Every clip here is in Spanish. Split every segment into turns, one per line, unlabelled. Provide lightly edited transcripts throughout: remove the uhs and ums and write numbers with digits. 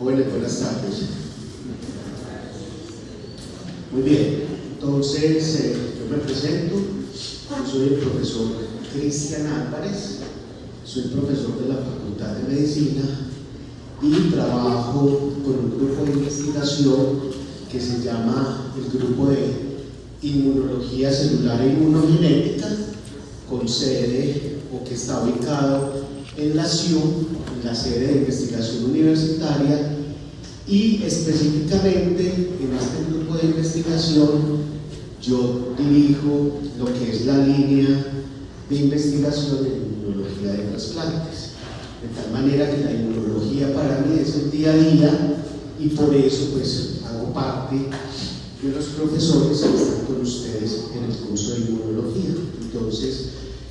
Buenas tardes. Muy bien, entonces yo me presento. Yo soy el profesor Cristian Álvarez, soy profesor de la Facultad de Medicina y trabajo con un grupo de investigación que se llama el Grupo de Inmunología Celular e Inmunogenética, con sede o que está ubicado en la SIU, en la sede de investigación universitaria, y específicamente en este grupo de investigación yo dirijo lo que es la línea de investigación en inmunología de trasplantes, de tal manera que la inmunología para mí es el día a día, y por eso pues hago parte de los profesores que están con ustedes en el curso de inmunología. Entonces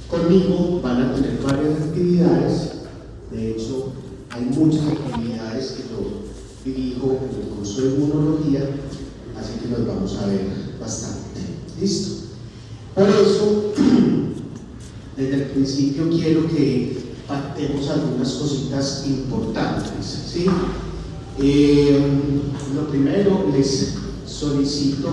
conmigo van a tener varias actividades. De hecho, hay muchas actividades que yo dirijo en el curso de inmunología, así que nos vamos a ver bastante. ¿Listo? Por eso, desde el principio quiero que pactemos algunas cositas importantes, ¿sí? Lo primero, les solicito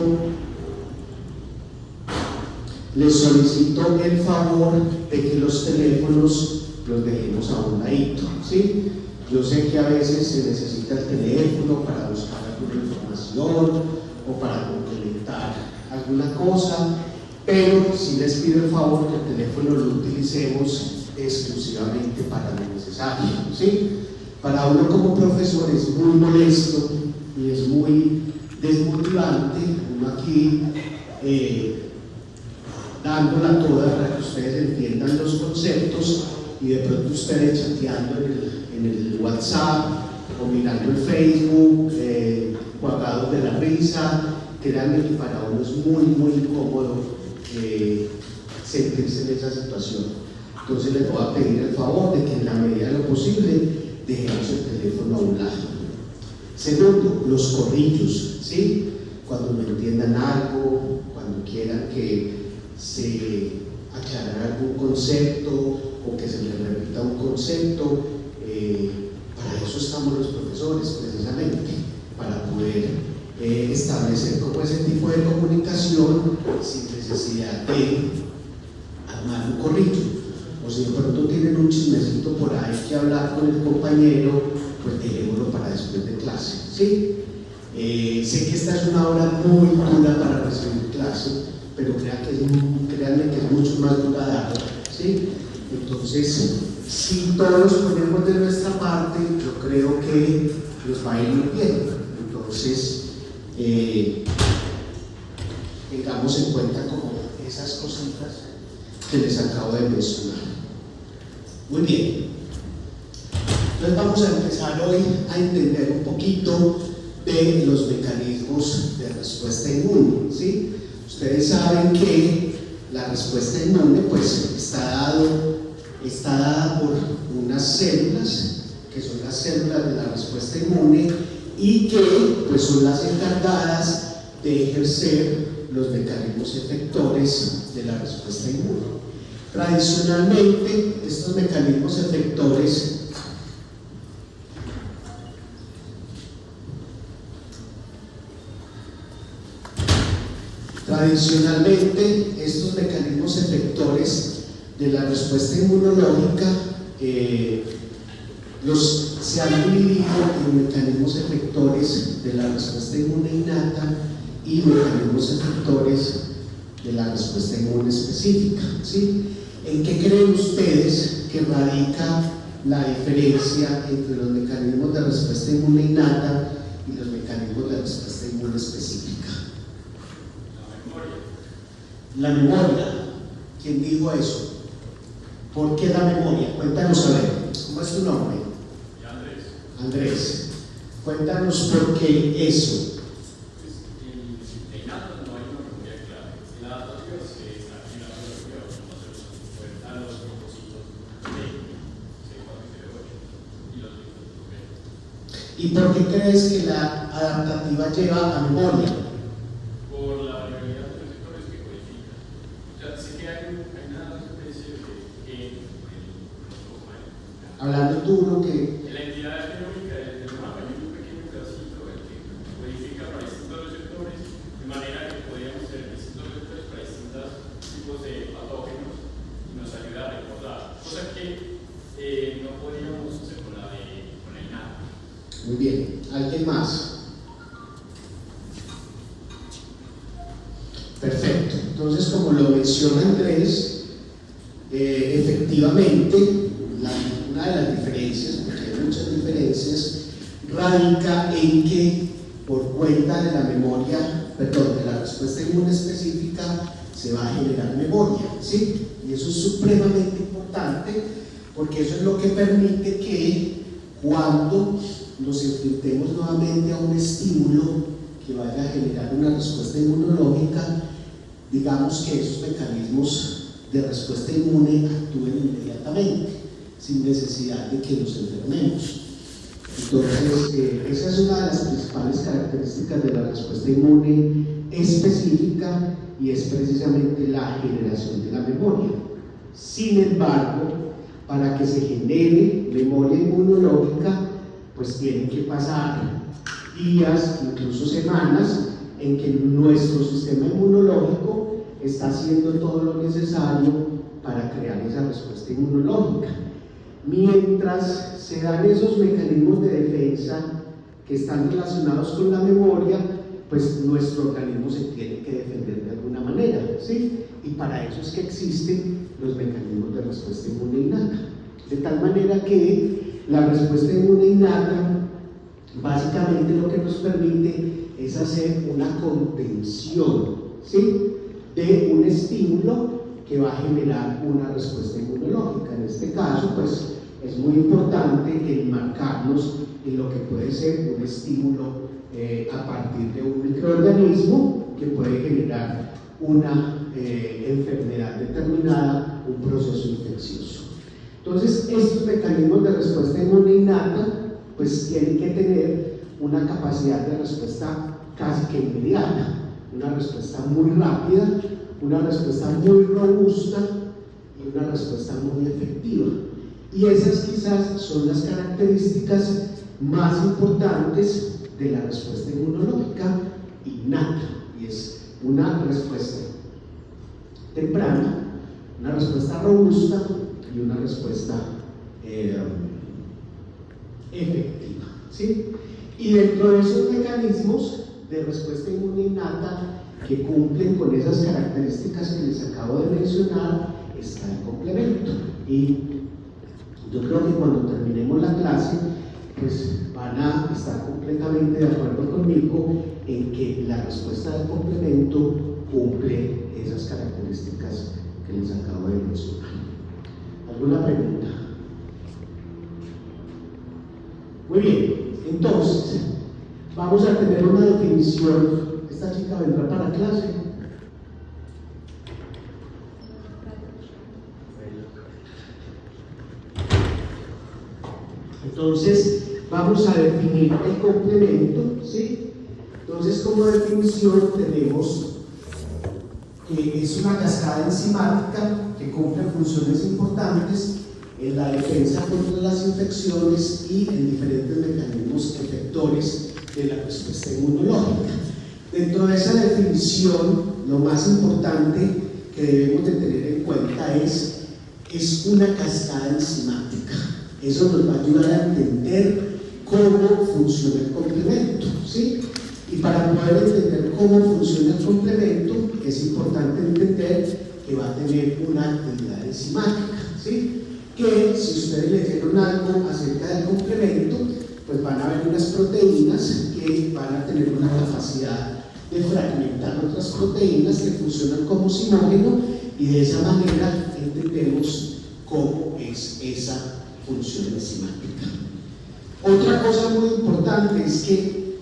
el favor de que los teléfonos los dejemos a un ladito, ¿sí? Yo sé que a veces se necesita el teléfono para buscar alguna información o para complementar alguna cosa, pero sí les pido el favor que el teléfono lo utilicemos exclusivamente para lo necesario, ¿sí? Para uno como profesor es muy molesto y es muy desmotivante uno aquí dándola toda para que ustedes entiendan los conceptos y de pronto ustedes chateando en el WhatsApp o mirando el Facebook, guagados de la risa. Créanme que para uno es muy incómodo sentirse en esa situación. Entonces les voy a pedir el favor de que en la medida de lo posible dejemos el teléfono a un lado. Segundo, los corrillos, ¿sí? Cuando no entiendan algo, cuando quieran que se aclarara algún concepto o que se les repita un concepto, para eso estamos los profesores, precisamente, para poder establecer como ese tipo de comunicación sin necesidad de armar un corrillo. O si de pronto tienen un chismecito por ahí que hablar con el compañero, pues dejémoslo para después de clase, ¿sí? Sé que esta es una hora muy dura para recibir clase, pero créanme que es mucho más dura darla, ¿sí? Entonces, si todos ponemos de nuestra parte, yo creo que nos va a ir muy bien. Entonces, tengamos en cuenta como esas cositas que les acabo de mencionar. Muy bien. Entonces vamos a empezar hoy a entender un poquito de los mecanismos de respuesta inmune, ¿sí? Ustedes saben que la respuesta inmune pues está dada por unas células que son las células de la respuesta inmune y que pues son las encargadas de ejercer los mecanismos efectores de la respuesta inmune. Tradicionalmente estos mecanismos efectores de la respuesta inmunológica se han dividido en mecanismos efectores de la respuesta inmune innata y mecanismos efectores de la respuesta inmune específica, ¿sí? ¿En qué creen ustedes que radica la diferencia entre los mecanismos de respuesta inmune innata y los mecanismos de respuesta inmune específica? La memoria. ¿Quién dijo eso? ¿Por qué la memoria? Cuéntanos a ver. ¿Cómo es tu nombre?
Andrés.
Andrés. Cuéntanos por qué eso.
En innata no hay una memoria clara. La adaptativa se está girando la memoria a los propósitos de C4 y C8 y los mismos.
¿Y por qué crees que la adaptativa lleva a memoria?
Por la variabilidad de los sectores que codifican. O sea, sé que hay una especie de
Hablando tú, lo que.
la entidad genómica del mapa hay un pequeño pedacito que codifica para distintos receptores, de manera que podríamos tener distintos receptores para distintos tipos de patógenos y nos ayuda a recordar, cosa que no podríamos hacer con la innata.
Muy bien. ¿Alguien más? Perfecto. Entonces, como lo menciona Andrés, efectivamente, una de las diferencias, porque hay muchas diferencias, radica en que por cuenta de la memoria, perdón, de la respuesta inmune específica, se va a generar memoria, ¿sí? Y eso es supremamente importante, porque eso es lo que permite que cuando nos enfrentemos nuevamente a un estímulo que vaya a generar una respuesta inmunológica, digamos que esos mecanismos de respuesta inmune actúen inmediatamente, sin necesidad de que nos enfermemos. Entonces, esa es una de las principales características de la respuesta inmune específica y es precisamente la generación de la memoria. Sin embargo, para que se genere memoria inmunológica, pues tienen que pasar días, incluso semanas, en que nuestro sistema inmunológico está haciendo todo lo necesario para crear esa respuesta inmunológica. Mientras se dan esos mecanismos de defensa que están relacionados con la memoria, pues nuestro organismo se tiene que defender de alguna manera, ¿sí? Y para eso es que existen los mecanismos de respuesta inmune innata. De tal manera que la respuesta inmune innata básicamente lo que nos permite es hacer una contención, ¿sí?, de un estímulo que va a generar una respuesta inmunológica. En este caso, pues es muy importante enmarcarnos en lo que puede ser un estímulo a partir de un microorganismo que puede generar una enfermedad determinada, un proceso infeccioso. Entonces, estos mecanismos de respuesta inmune innata pues tienen que tener una capacidad de respuesta casi que inmediata, una respuesta muy rápida, una respuesta muy robusta y una respuesta muy efectiva. Y esas quizás son las características más importantes de la respuesta inmunológica innata, y es una respuesta temprana, una respuesta robusta y una respuesta efectiva, ¿sí? Y dentro de esos mecanismos de respuesta inmune innata que cumplen con esas características que les acabo de mencionar está el complemento. Y yo creo que cuando terminemos la clase pues van a estar completamente de acuerdo conmigo en que la respuesta del complemento cumple esas características que les acabo de mencionar. ¿Alguna pregunta? Muy bien, entonces vamos a tener una definición. ¿Esta chica vendrá para clase? Entonces vamos a definir el complemento, ¿sí? Entonces, como definición tenemos que es una cascada enzimática que cumple funciones importantes en la defensa contra las infecciones y en diferentes mecanismos efectores de la respuesta inmunológica. Dentro de esa definición, lo más importante que debemos de tener en cuenta es una cascada enzimática. Eso nos va a ayudar a entender cómo funciona el complemento, ¿sí? Y para poder entender cómo funciona el complemento, es importante entender que va a tener una actividad enzimática, ¿sí? que si ustedes leyeron algo acerca del complemento, pues van a ver unas proteínas que van a tener una capacidad de fragmentar otras proteínas que funcionan como simógeno, y de esa manera entendemos cómo es esa función enzimática. Otra cosa muy importante es que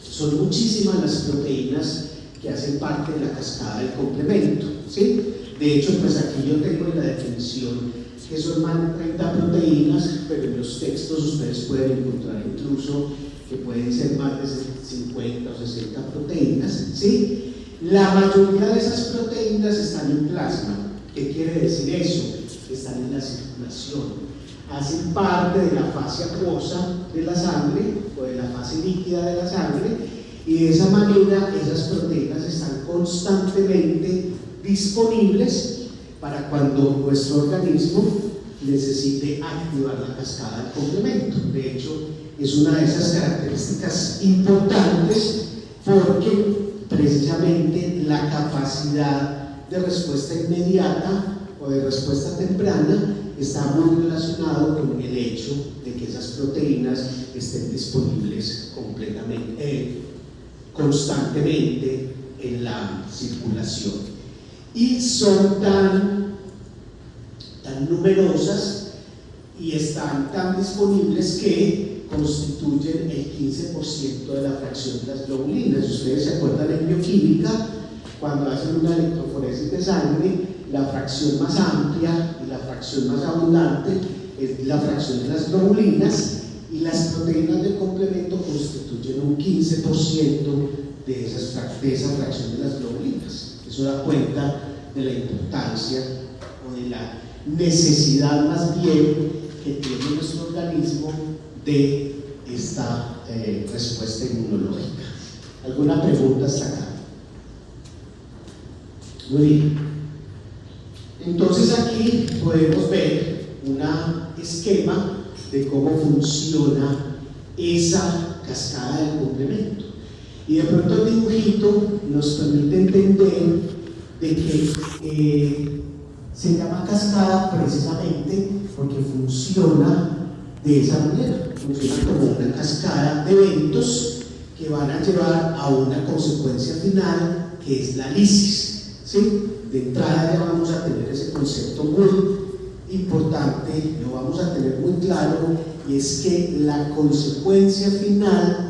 son muchísimas las proteínas que hacen parte de la cascada del complemento, ¿sí? De hecho, pues aquí yo tengo en la definición que son más de 30 proteínas, pero en los textos ustedes pueden encontrar incluso que pueden ser más de 50 o 60 proteínas, ¿sí? La mayoría de esas proteínas están en plasma. ¿Qué quiere decir eso? Están en la circulación, hacen parte de la fase acuosa de la sangre o de la fase líquida de la sangre, y de esa manera esas proteínas están constantemente disponibles para cuando nuestro organismo necesite activar la cascada del complemento. De hecho, es una de esas características importantes porque precisamente la capacidad de respuesta inmediata o de respuesta temprana está muy relacionado con el hecho de que esas proteínas estén disponibles constantemente en la circulación, y son tan numerosas y están tan disponibles que constituyen el 15% de la fracción de las globulinas. Si ustedes se acuerdan en bioquímica, cuando hacen una electroforesis de sangre, la fracción más amplia y la fracción más abundante es la fracción de las globulinas, y las proteínas del complemento constituyen un 15% de esa fracción de las globulinas. Eso da cuenta de la importancia o de la necesidad más bien que tiene nuestro organismo de esta respuesta inmunológica. ¿Alguna pregunta hasta acá? Muy bien. Entonces aquí podemos ver un esquema de cómo funciona esa cascada del complemento. Y de pronto el dibujito nos permite entender de que se llama cascada precisamente porque funciona de esa manera. Funciona como una cascada de eventos que van a llevar a una consecuencia final, que es la lisis, ¿sí? De entrada ya vamos a tener ese concepto muy importante, lo vamos a tener muy claro, y es que la consecuencia final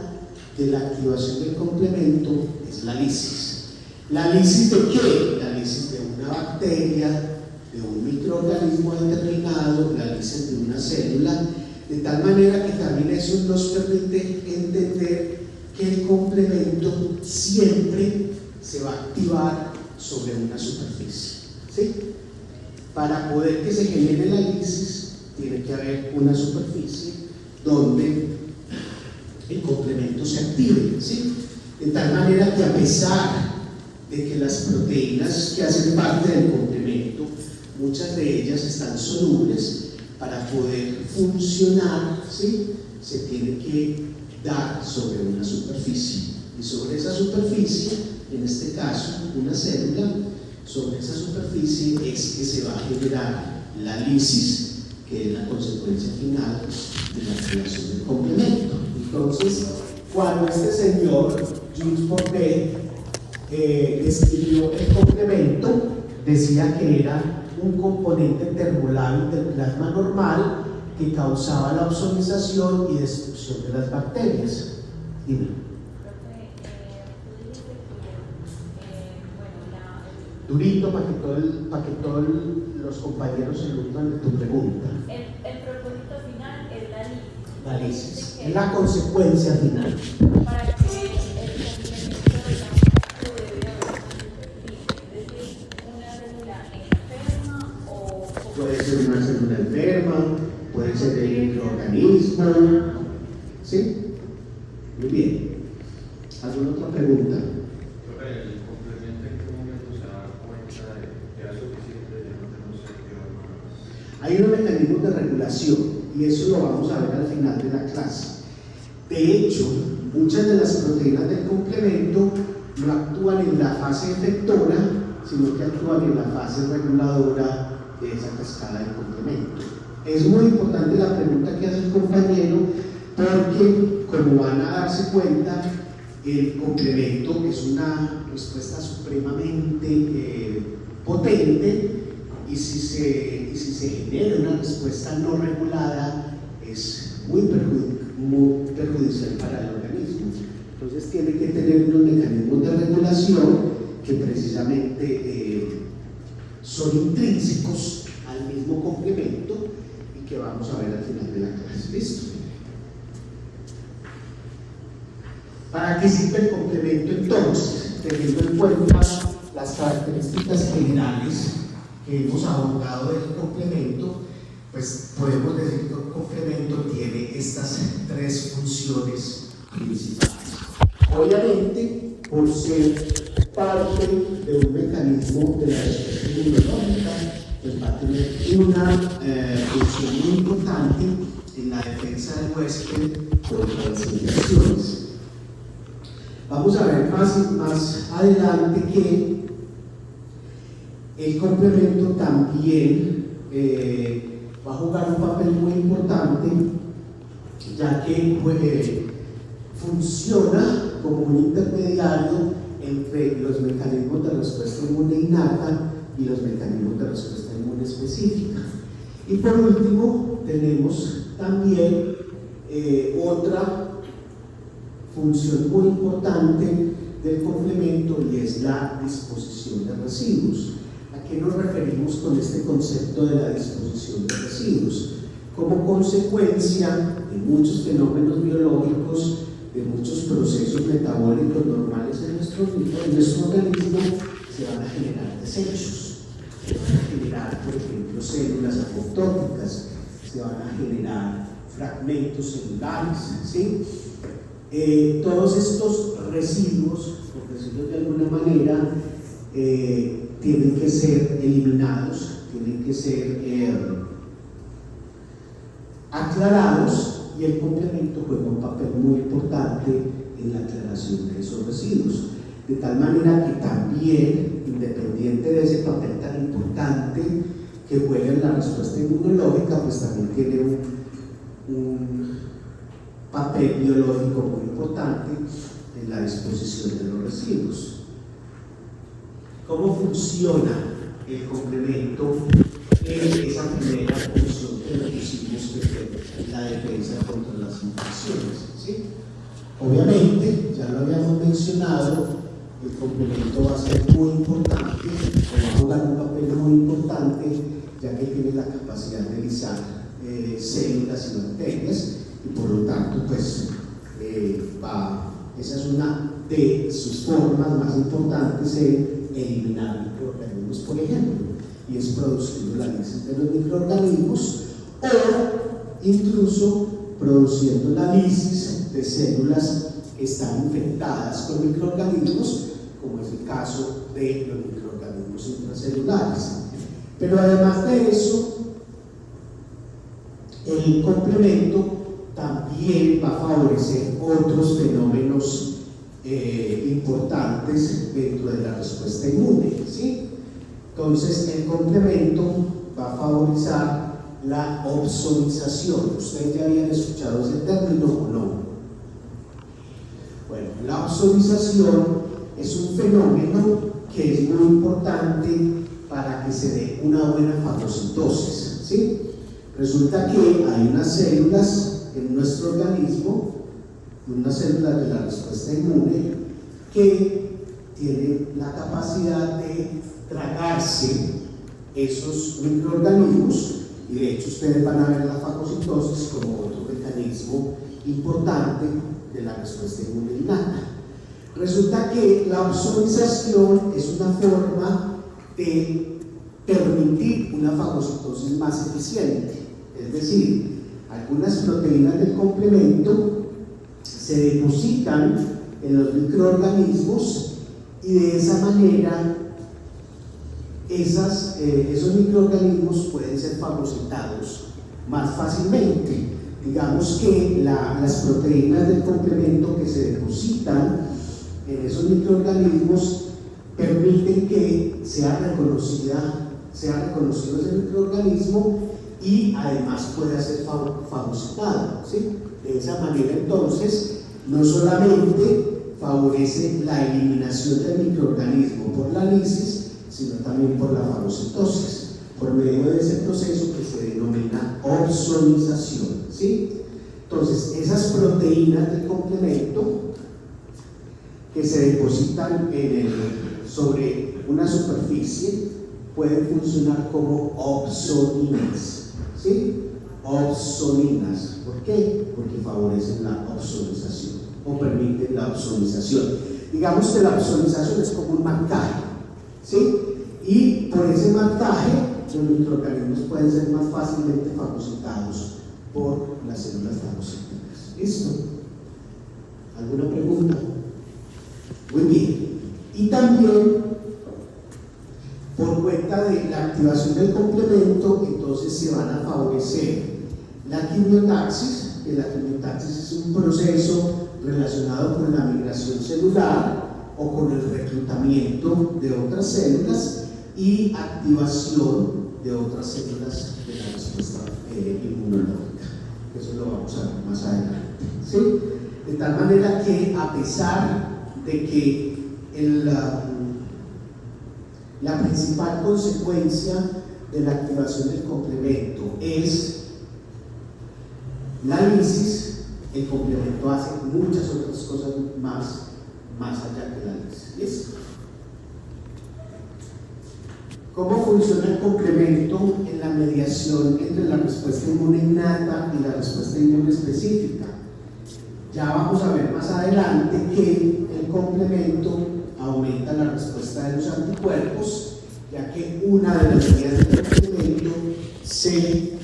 de la activación del complemento es la lisis. ¿La lisis de qué? La lisis de una bacteria, de un microorganismo determinado, la lisis de una célula, de tal manera que también eso nos permite entender que el complemento siempre se va a activar sobre una superficie, ¿sí? Para poder que se genere la lisis, tiene que haber una superficie donde el complemento se active, ¿sí? De tal manera que a pesar de que las proteínas que hacen parte del complemento, muchas de ellas están solubles, para poder funcionar, ¿sí? Se tiene que dar sobre una superficie, y sobre esa superficie, en este caso una célula, sobre esa superficie es que se va a generar la lisis, que es la consecuencia final de la creación del complemento. Entonces, cuando este señor Jules Portet describió el complemento, decía que era un componente termolábil del plasma normal que causaba la ozonización y destrucción de las bacterias. Dime. Durito para que todos los compañeros se nutran de tu pregunta.
El propósito final es la lisis.
La lisis es la consecuencia final.
Para que el complemento debe haber es decir, una célula enferma o
puede ser una célula enferma, puede ser el microorganismo. ¿Sí? Muy bien. ¿Alguna otra pregunta? Hay unos mecanismos de regulación, y eso lo vamos a ver al final de la clase. De hecho, muchas de las proteínas del complemento no actúan en la fase efectora, sino que actúan en la fase reguladora de esa cascada del complemento. Es muy importante la pregunta que hace el compañero, porque como van a darse cuenta, el complemento es una respuesta supremamente potente, y si se genera una respuesta no regulada es muy perjudicial para el organismo. Entonces tiene que tener unos mecanismos de regulación que precisamente son intrínsecos al mismo complemento y que vamos a ver al final de la clase. ¿Listo? ¿Para qué sirve el complemento entonces? Teniendo en cuenta las características generales que hemos abordado del complemento, pues podemos decir que un complemento tiene estas tres funciones principales. Obviamente, por ser parte de un mecanismo de la respuesta inmunológica, pues va a tener una función muy importante en la defensa del huésped contra las infecciones. Vamos a ver más adelante que el complemento también va a jugar un papel muy importante, ya que funciona como un intermediario entre los mecanismos de respuesta inmune innata y los mecanismos de respuesta inmune específica. Y por último, tenemos también otra función muy importante del complemento, y es la disposición de residuos. ¿A qué nos referimos con este concepto de la disposición de residuos? Como consecuencia de muchos fenómenos biológicos, de muchos procesos metabólicos normales en nuestro organismo, se van a generar desechos, se van a generar, por ejemplo, células apoptóticas, se van a generar fragmentos celulares, ¿sí? Todos estos residuos, por decirlo de alguna manera, tienen que ser eliminados, tienen que ser aclarados, y el complemento juega un papel muy importante en la aclaración de esos residuos, de tal manera que también, independiente de ese papel tan importante que juega en la respuesta inmunológica, pues también tiene un papel biológico muy importante en la disposición de los residuos. ¿Cómo funciona el complemento en esa primera función que le pusimos, que es la defensa contra las infecciones? ¿Sí? Obviamente, ya lo habíamos mencionado, el complemento va a ser muy importante, o va a jugar un papel muy importante, ya que tiene la capacidad de lisar células y bacterias, y por lo tanto, pues, esa es una de sus formas más importantes en eliminar microorganismos, por ejemplo, y es produciendo la lisis de los microorganismos, o incluso produciendo la lisis de células que están infectadas con microorganismos, como es el caso de los microorganismos intracelulares. Pero además de eso, el complemento también va a favorecer otros fenómenos importantes dentro de la respuesta inmune, ¿sí? Entonces, el complemento va a favorizar la opsonización. ¿Ustedes ya habían escuchado ese término o no? Bueno, la opsonización es un fenómeno que es muy importante para que se dé una buena fagocitosis, ¿sí? Resulta que hay unas células en nuestro organismo, unas células de la respuesta inmune, que tienen la capacidad de tragarse esos microorganismos, y de hecho ustedes van a ver la fagocitosis como otro mecanismo importante de la respuesta inmune innata. Resulta que la opsonización es una forma de permitir una fagocitosis más eficiente, es decir, algunas proteínas del complemento se depositan en los microorganismos, y de esa manera esos microorganismos pueden ser fagocitados más fácilmente. Digamos que las proteínas del complemento que se depositan en esos microorganismos permiten que sea reconocido ese microorganismo, y además puede ser fagocitado, ¿sí? De esa manera entonces no solamente favorece la eliminación del microorganismo por la lisis, sino también por la fagocitosis, por medio de ese proceso que se denomina opsonización, ¿sí? Entonces, esas proteínas del complemento que se depositan sobre una superficie pueden funcionar como opsoninas, ¿sí? Opsoninas. ¿Por qué? Porque favorecen la opsonización o permiten la opsonización. Digamos que la opsonización es como un marcaje, ¿sí? Y por ese marcaje los microorganismos pueden ser más fácilmente fagocitados por las células fagocíticas. ¿Listo? ¿Alguna pregunta? Muy bien. Y también, por cuenta de la activación del complemento, entonces se van a favorecer la quimiotaxis, que la quimiotaxis es un proceso relacionado con la migración celular o con el reclutamiento de otras células y activación de otras células de la respuesta inmunológica. Eso lo vamos a ver más adelante, ¿sí? De tal manera que, a pesar de que la principal consecuencia de la activación del complemento es la lisis, el complemento hace muchas otras cosas más allá que la lisis. ¿Listo? ¿Cómo funciona el complemento en la mediación entre la respuesta inmune innata y la respuesta inmune específica? Ya vamos a ver más adelante que el complemento aumenta la respuesta de los anticuerpos, ya que una de las vías del complemento se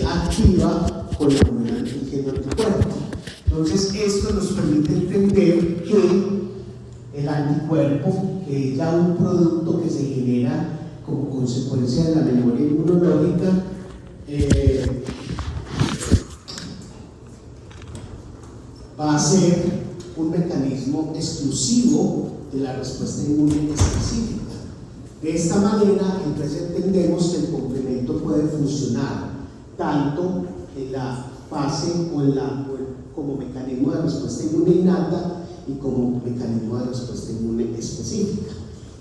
activa con la unión antígeno-anticuerpo. Entonces, esto nos permite entender que el anticuerpo, que es ya un producto que se genera como consecuencia de la memoria inmunológica, va a ser un mecanismo exclusivo de la respuesta inmune específica. De esta manera, entonces entendemos que el complemento puede funcionar tanto en la fase como mecanismo de respuesta inmune innata y como mecanismo de respuesta inmune específica.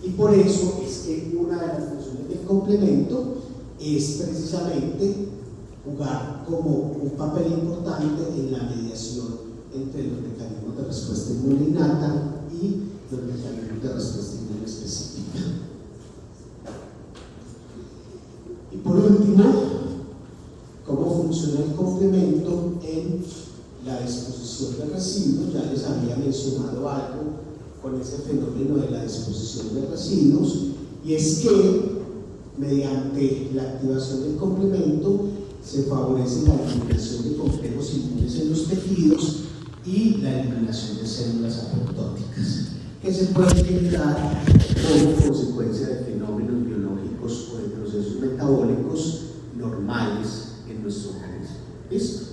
Y por eso es que una de las funciones del complemento es precisamente jugar como un papel importante en la mediación entre los mecanismos de respuesta inmune innata y los mecanismos de respuesta inmune específica. Y por último, cómo funciona el complemento en la disposición de residuos. Ya les había mencionado algo con ese fenómeno de la disposición de residuos, y es que mediante la activación del complemento se favorece la eliminación de complejos inmunes en los tejidos y la eliminación de células apoptóticas que se pueden generar como consecuencia de fenómenos biológicos o de procesos metabólicos normales en nuestro organismo. ¿Listo?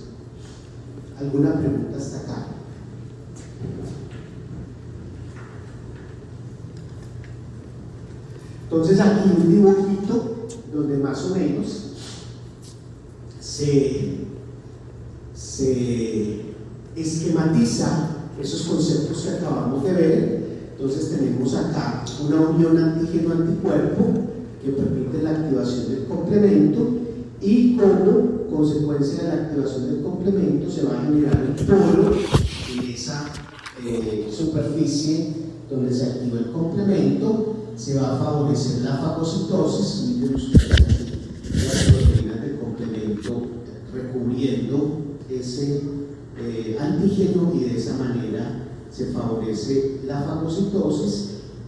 ¿Alguna pregunta hasta acá? Entonces, aquí un dibujito donde más o menos se esquematiza esos conceptos que acabamos de ver. Entonces tenemos acá una unión antígeno-anticuerpo que permite la activación del complemento, y como consecuencia de la activación del complemento se va a generar un polo en esa superficie donde se activa el complemento. Se va a favorecer la fagocitosis, miren ustedes las proteínas del complemento recubriendo ese antígeno, y de esa manera se favorece la fagocitosis,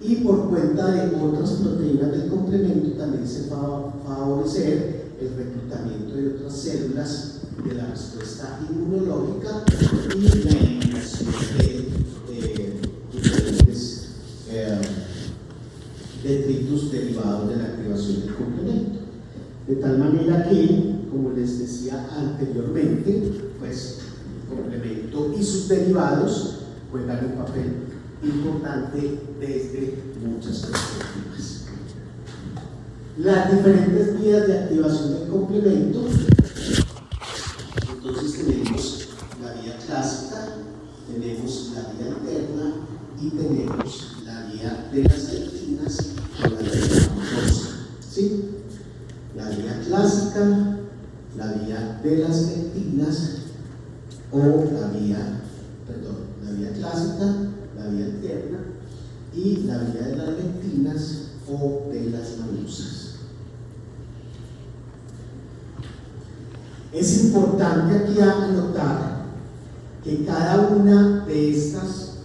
y por cuenta de otras proteínas del complemento también se va a favorecer el reclutamiento de otras células de la respuesta inmunológica y la eliminación de diferentes detritus derivados de la activación del complemento. De tal manera que, como les decía anteriormente, pues el complemento y sus derivados juegan un papel importante desde muchas perspectivas. las diferentes vías de activación del complemento. Entonces tenemos la vía clásica, tenemos la vía alterna y tenemos la vía de las lectinas o la vía famosa. ¿Sí? La vía clásica, la vía de las lectinas o la vía clásica, la vía alterna y la vía de las lectinas o de las manusas. Es importante aquí anotar que cada una de estas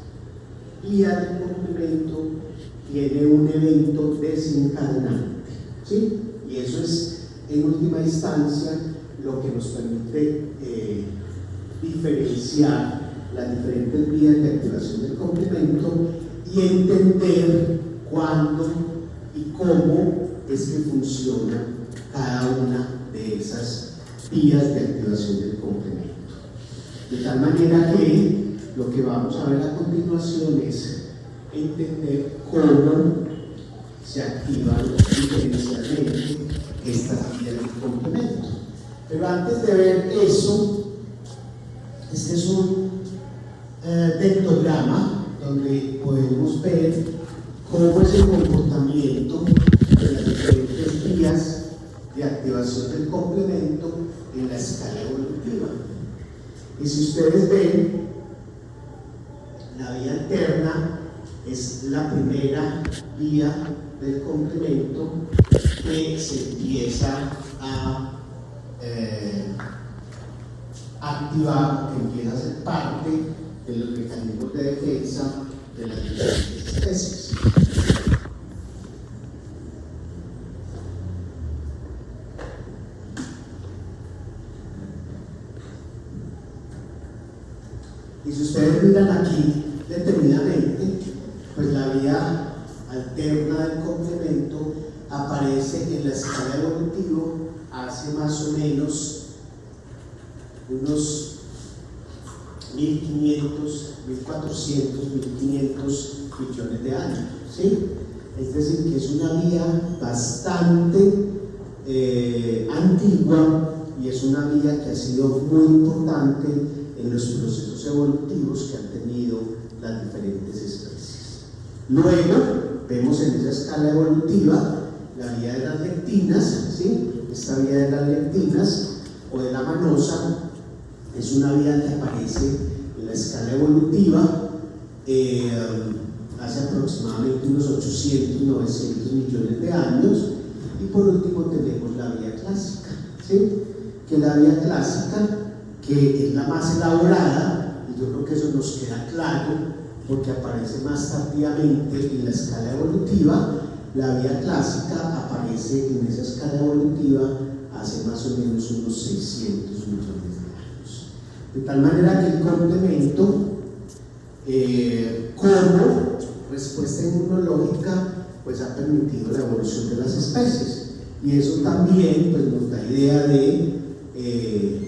vías del complemento tiene un evento desencadenante, ¿sí? Y eso es en última instancia lo que nos permite diferenciar las diferentes vías de activación del complemento y entender cuándo y cómo es que funciona cada una de esas vías de activación del complemento. De tal manera que lo que vamos a ver a continuación es entender cómo se activan diferencialmente estas vías del complemento. Pero antes de ver eso, este es un vectograma donde podemos ver cómo es el comportamiento de las diferentes vías de activación del complemento en la escala evolutiva. Y si ustedes ven, la vía alterna es la primera vía del complemento que se empieza a activar, que empieza a ser parte de los mecanismos de defensa de las diferentes especies. Y si ustedes miran aquí detenidamente, pues la vía alterna del complemento aparece en la escala evolutiva hace más o menos unos 1500, 1400, 1500 millones de años, ¿sí? Es decir, que es una vía bastante antigua y es una vía que ha sido muy importante en los procesos evolutivos que han tenido las diferentes especies. Luego vemos en esa escala evolutiva la vía de las lectinas, ¿sí? Esta vía de las lectinas o de la manosa es una vía que aparece en la escala evolutiva hace aproximadamente unos 800, 900 millones de años. Y por último tenemos la vía clásica, ¿sí? Que la vía clásica, que es la más elaborada, y yo creo que eso nos queda claro porque aparece más tardíamente en la escala evolutiva. La vía clásica aparece en esa escala evolutiva hace más o menos unos 600 millones de años. De tal manera que el complemento, como respuesta inmunológica, pues ha permitido la evolución de las especies. Y eso también pues, nos da idea de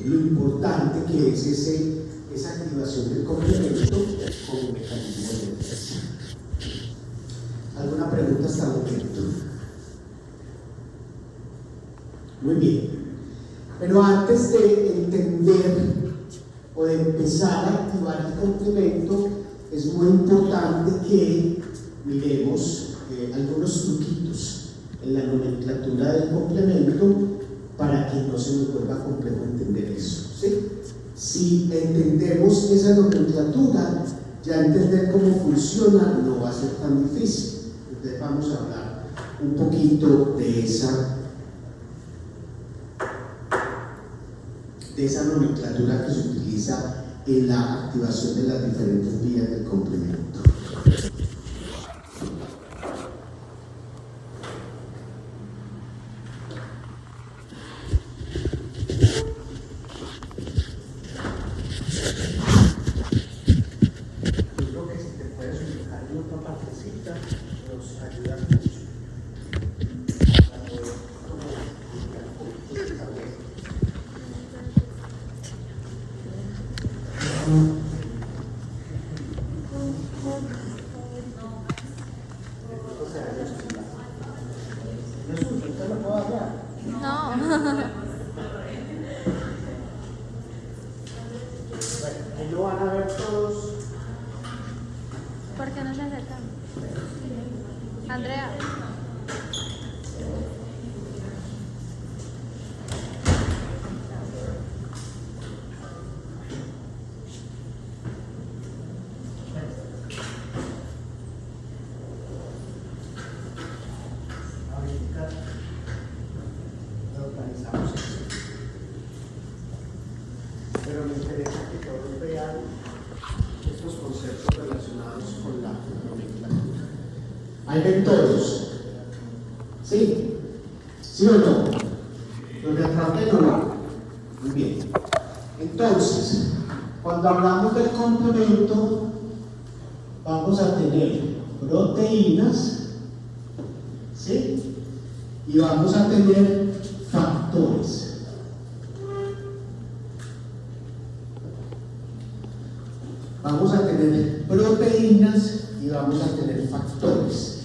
lo importante que es esa activación del complemento como mecanismo de defensa. ¿Alguna pregunta hasta el momento? Muy bien. Pero antes de entender o de empezar a activar el complemento, es muy importante que miremos algunos truquitos en la nomenclatura del complemento para que no se nos vuelva complejo entender eso, ¿sí? Si entendemos esa nomenclatura, ya entender cómo funciona no va a ser tan difícil. Entonces vamos a hablar un poquito de esa nomenclatura que se utiliza en la activación de las diferentes vías del complemento. a ver todos.
¿Por qué no se acercan? Andrea.
Ahorita organizamos eso. Pero me interesa que todos vean estos conceptos relacionados con la nomenclatura. ¿Ahí ven todos? ¿Sí? ¿Sí o no? ¿Los de atrás ven o no? Muy bien. Entonces, cuando hablamos del complemento, vamos a tener proteínas, ¿sí? Y vamos a tener factores. Vamos a tener proteínas y vamos a tener factores.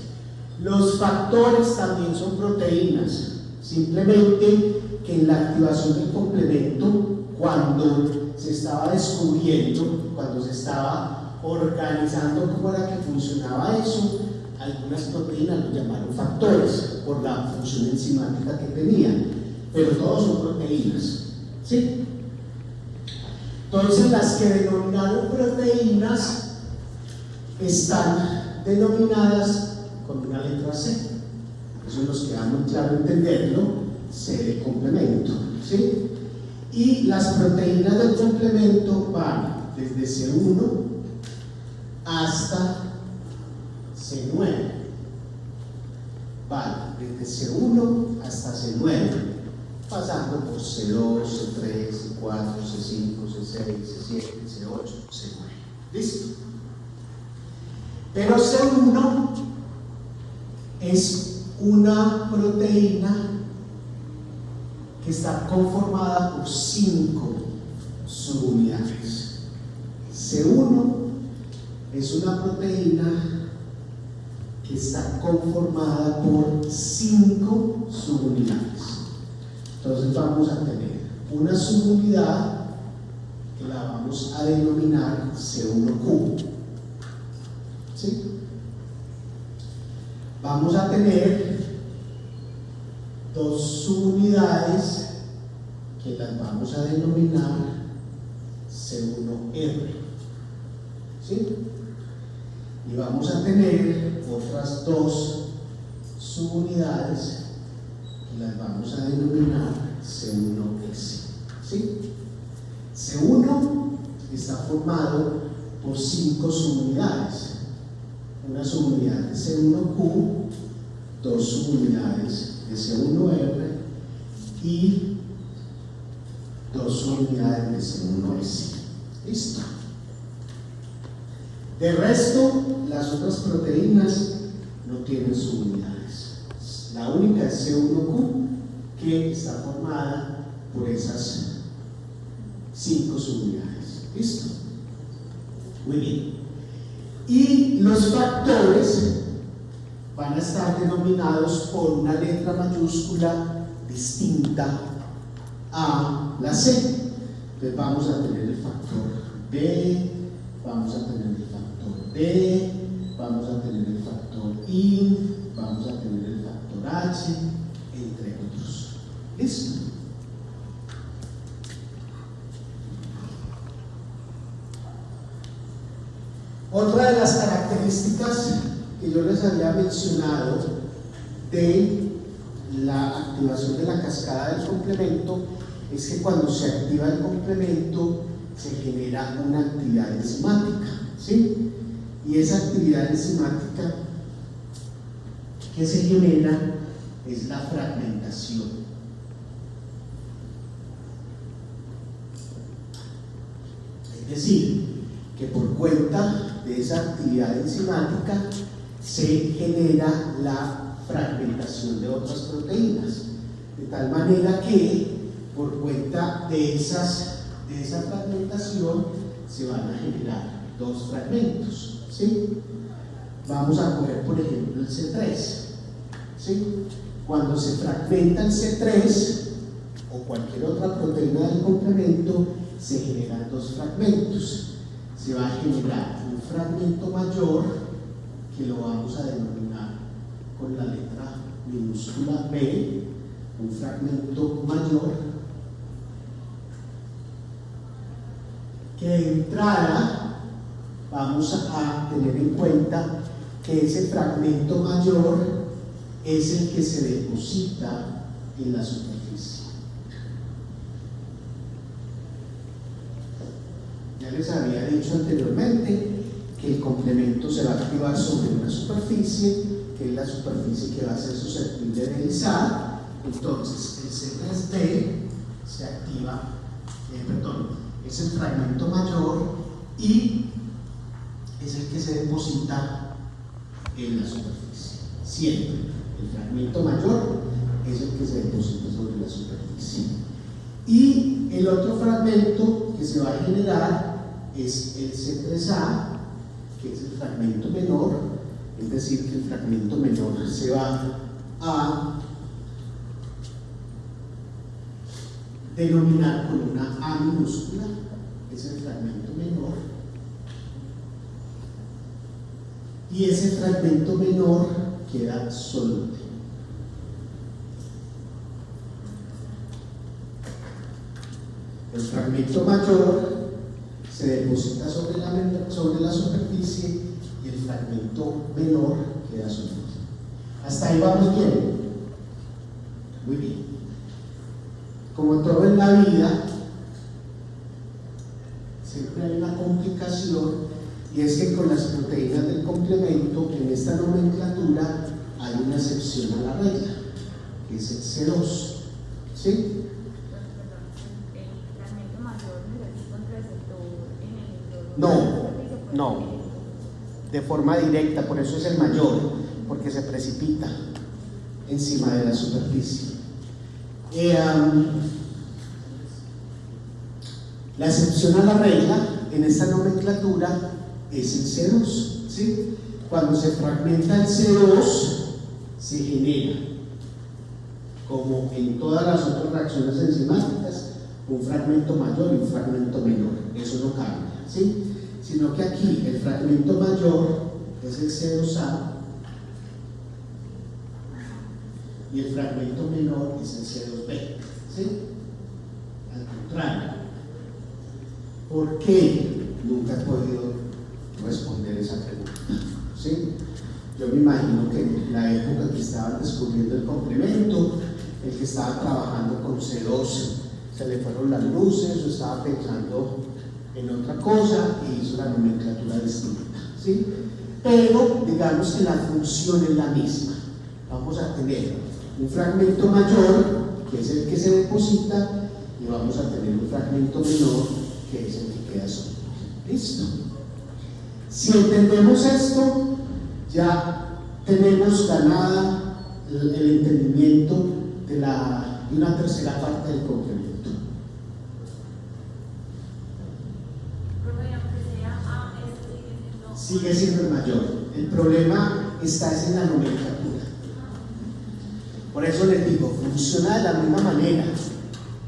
Los factores también son proteínas, simplemente que en la activación del complemento, cuando se estaba descubriendo, cuando se estaba organizando cómo era que funcionaba eso, algunas proteínas lo llamaron factores por la función enzimática que tenían, pero todos son proteínas, ¿sí? Entonces las que denominaron proteínas están denominadas con una letra C. Eso nos queda muy claro entenderlo, C de complemento, ¿sí? Y las proteínas del complemento van desde C1 hasta C9. Van desde C1 hasta C9, pasando por C2, C3, C4, C5, C6, C7, C8, C9. ¿Listo? Pero C1 es una proteína que está conformada por 5 subunidades. C1 es una proteína que está conformada por 5 subunidades. Entonces vamos a tener una subunidad que la vamos a denominar C1Q. ¿Sí? Vamos a tener 2 subunidades que las vamos a denominar C1R. ¿Sí? Y vamos a tener otras 2 subunidades que las vamos a denominar C1S. ¿Sí? C1 está formado por 5 subunidades. Una subunidad de C1Q, 2 subunidades de C1R y 2 subunidades de C1S. ¿Listo? De resto, las otras proteínas no tienen subunidades. La única es C1Q, que está formada por esas 5 subunidades. ¿Listo? Muy bien. Y los factores van a estar denominados por una letra mayúscula distinta a la C. Entonces vamos a tener el factor B, vamos a tener el factor D, vamos a tener el factor I, vamos a tener el factor H, entre otros. ¿Listo? Otra de las características que yo les había mencionado de la activación de la cascada del complemento es que cuando se activa el complemento se genera una actividad enzimática, ¿sí? Y esa actividad enzimática que se genera es la fragmentación. Es decir, que por cuenta de esa actividad enzimática se genera la fragmentación de otras proteínas, de tal manera que por cuenta de esa fragmentación se van a generar 2 fragmentos, ¿sí? Vamos a coger por ejemplo el C3, ¿sí? Cuando se fragmenta el C3 o cualquier otra proteína del complemento se generan 2 fragmentos. se va a generar un fragmento mayor que lo vamos a denominar con la letra minúscula B, un fragmento mayor que de entrada vamos a tener en cuenta que ese fragmento mayor es el que se deposita en la superficie. Ya les había dicho anteriormente que el complemento se va a activar sobre una superficie, que es la superficie que va a ser susceptible de izar. Entonces el C3D se activa, es el fragmento mayor y es el que se deposita en la superficie. Siempre el fragmento mayor es el que se deposita sobre la superficie. Y el otro fragmento que se va a generar es el C3A, que es el fragmento menor, es decir, que el fragmento menor se va a denominar con una A minúscula, es el fragmento menor, y ese fragmento menor queda soluble. El fragmento mayor se deposita sobre la superficie y el fragmento menor queda soluble. Hasta ahí vamos bien. Muy bien. Como todo en la vida, siempre hay una complicación, y es que con las proteínas del complemento, en esta nomenclatura, hay una excepción a la regla, que es el C2. ¿Sí?
El fragmento mayor necesita un receptor en el
No, de forma directa, por eso es el mayor, porque se precipita encima de la superficie. La excepción a la regla en esta nomenclatura es el C2. ¿Sí? Cuando se fragmenta el C2, se genera, como en todas las otras reacciones enzimáticas, un fragmento mayor y un fragmento menor. Eso no cambia, ¿sí? Sino que aquí el fragmento mayor es el C2A y el fragmento menor es el C2B. ¿Sí? Al contrario. ¿Por qué? Nunca he podido responder esa pregunta. ¿Sí? Yo me imagino que en la época que estaban descubriendo el complemento, el que estaba trabajando con C2 se le fueron las luces o estaba pensando en otra cosa y hizo la nomenclatura distinta. ¿Sí? Pero digamos que la función es la misma. Vamos a tener un fragmento mayor, que es el que se deposita, y vamos a tener un fragmento menor, que es el que queda solo. ¿Listo? Si entendemos esto, ya tenemos ganada el entendimiento de una tercera parte del complemento. Sigue siendo el mayor. El problema está en la nomenclatura. Por eso les digo, funciona de la misma manera.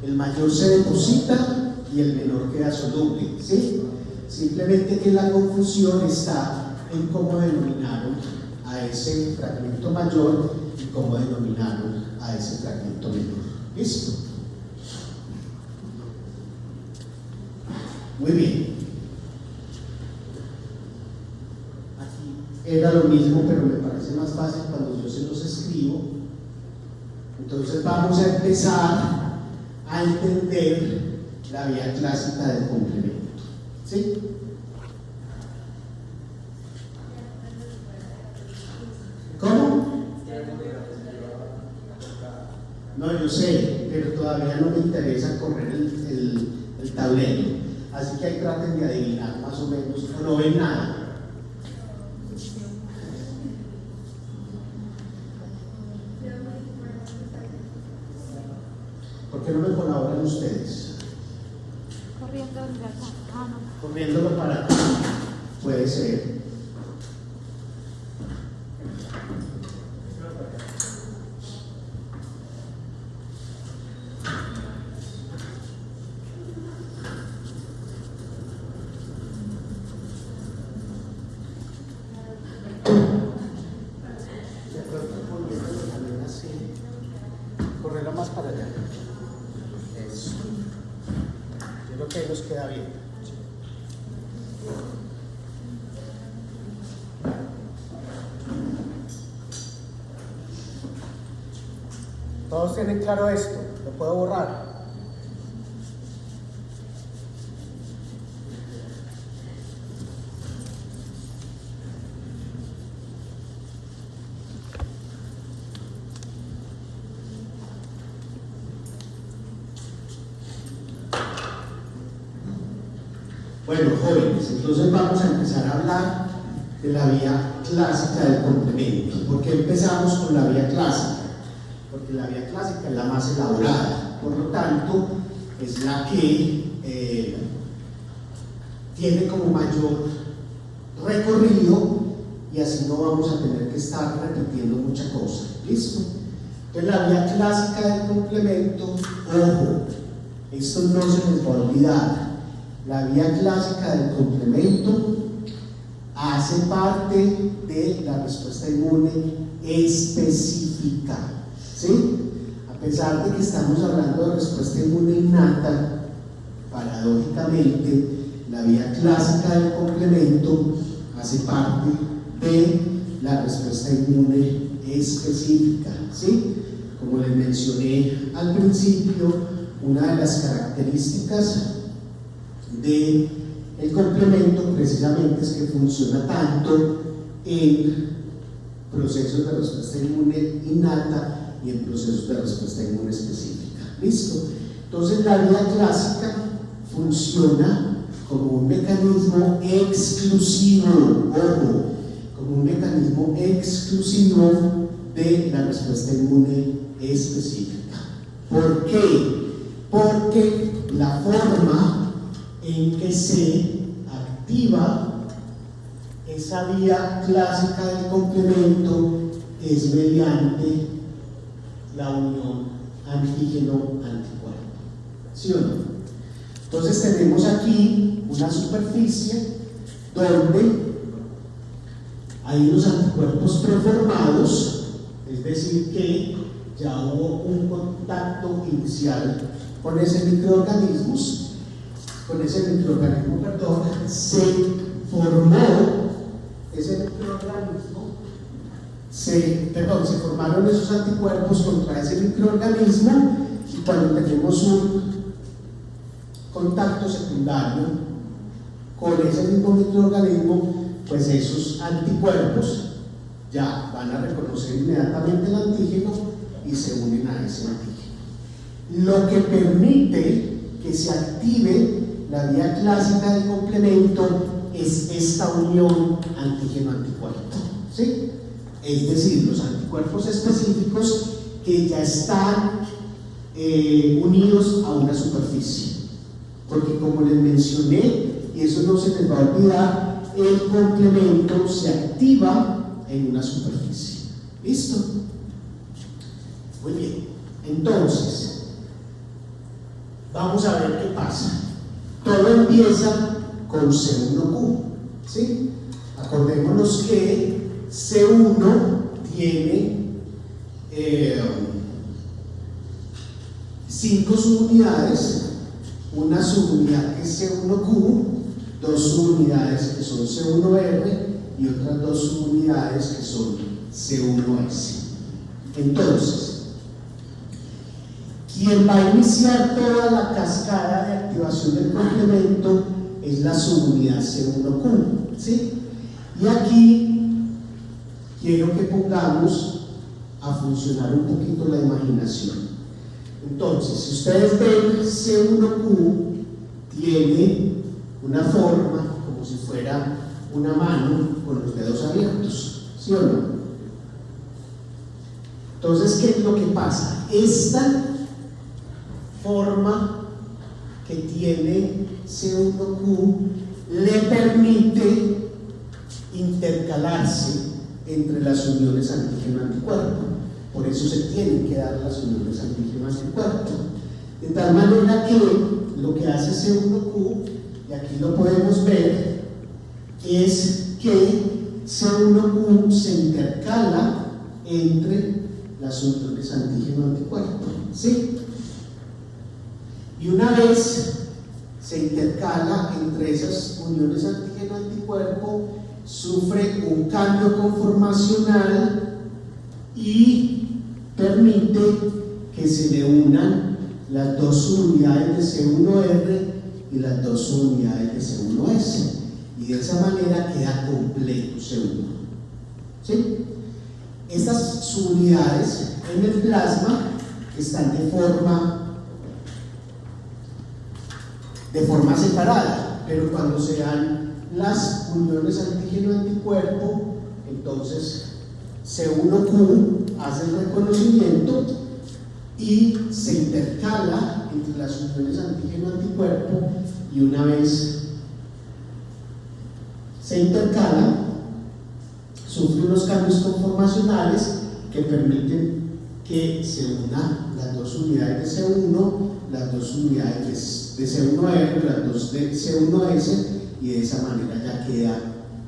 El mayor se deposita y el menor queda soluble. ¿Sí? Simplemente que la confusión está en cómo denominaron a ese fragmento mayor y cómo denominaron a ese fragmento menor. ¿Listo? Muy bien. Era lo mismo, pero me parece más fácil cuando yo se los escribo. Entonces vamos a empezar a entender la vía clásica del complemento. ¿Sí? ¿Cómo? No, yo sé, pero todavía no me interesa correr el tablero. Así que ahí traten de adivinar más o menos, o no ven nada. ¿Por qué no me colaboran ustedes?
Corriendo desde acá. No.
Corriéndolo para acá. Puede ser. está bien. ¿Todos tienen claro esto? ¿Lo puedo borrar? Bueno, jóvenes, entonces vamos a empezar a hablar de la vía clásica del complemento. ¿Por qué empezamos con la vía clásica? Porque la vía clásica es la más elaborada, por lo tanto, es la que tiene como mayor recorrido y así no vamos a tener que estar repitiendo mucha cosa. ¿Listo? Entonces, la vía clásica del complemento, ojo, esto no se les va a olvidar. La vía clásica del complemento hace parte de la respuesta inmune específica, ¿sí? A pesar de que estamos hablando de respuesta inmune innata, paradójicamente, la vía clásica del complemento hace parte de la respuesta inmune específica, ¿sí? Como les mencioné al principio, una de las características del complemento precisamente es que funciona tanto en procesos de respuesta inmune innata y en procesos de respuesta inmune específica. ¿Listo? Entonces, la vía clásica funciona como un mecanismo exclusivo, ojo, como un mecanismo exclusivo de la respuesta inmune específica. ¿Por qué? Porque la forma en que se activa esa vía clásica del complemento es mediante la unión antígeno-anticuerpo. ¿Sí o no? Entonces tenemos aquí una superficie donde hay unos anticuerpos preformados, es decir que ya hubo un contacto inicial con ese microorganismo, se formó ese microorganismo, se formaron esos anticuerpos contra ese microorganismo, y cuando tenemos un contacto secundario con ese mismo microorganismo, pues esos anticuerpos ya van a reconocer inmediatamente el antígeno y se unen a ese antígeno. Lo que permite que se active la vía clásica del complemento es esta unión antígeno-anticuerpo, ¿sí? Es decir, los anticuerpos específicos que ya están unidos a una superficie. Porque como les mencioné, y eso no se les va a olvidar, el complemento se activa en una superficie. ¿Listo? Muy bien. Entonces, vamos a ver qué pasa. Todo empieza con C1Q, ¿sí? Acordémonos que C1 tiene 5 subunidades, una subunidad que es C1Q, 2 subunidades que son C1R y otras 2 subunidades que son C1S. Entonces, quien va a iniciar toda la cascada de activación del complemento es la subunidad C1Q, ¿sí? Y aquí quiero que pongamos a funcionar un poquito la imaginación. Entonces, si ustedes ven, C1Q tiene una forma como si fuera una mano con los dedos abiertos, ¿sí o no? Entonces, ¿qué es lo que pasa? Esta forma que tiene C1Q le permite intercalarse entre las uniones antígeno-anticuerpo. Por eso se tienen que dar las uniones antígeno-anticuerpo. De tal manera que lo que hace C1Q, y aquí lo podemos ver, es que C1Q se intercala entre las uniones antígeno-anticuerpo, ¿sí? Y una vez se intercala entre esas uniones antígeno-anticuerpo, sufre un cambio conformacional y permite que se le unan las dos unidades de C1R y las dos unidades de C1S, y de esa manera queda completo C1. ¿Sí? Estas subunidades en el plasma están de forma separada, pero cuando se dan las uniones antígeno-anticuerpo, entonces C1Q hace el reconocimiento y se intercala entre las uniones antígeno-anticuerpo, y una vez se intercala, sufre unos cambios conformacionales que permiten que se unan las dos unidades de C1, las dos unidades de C1R, las dos de C1S, y de esa manera ya queda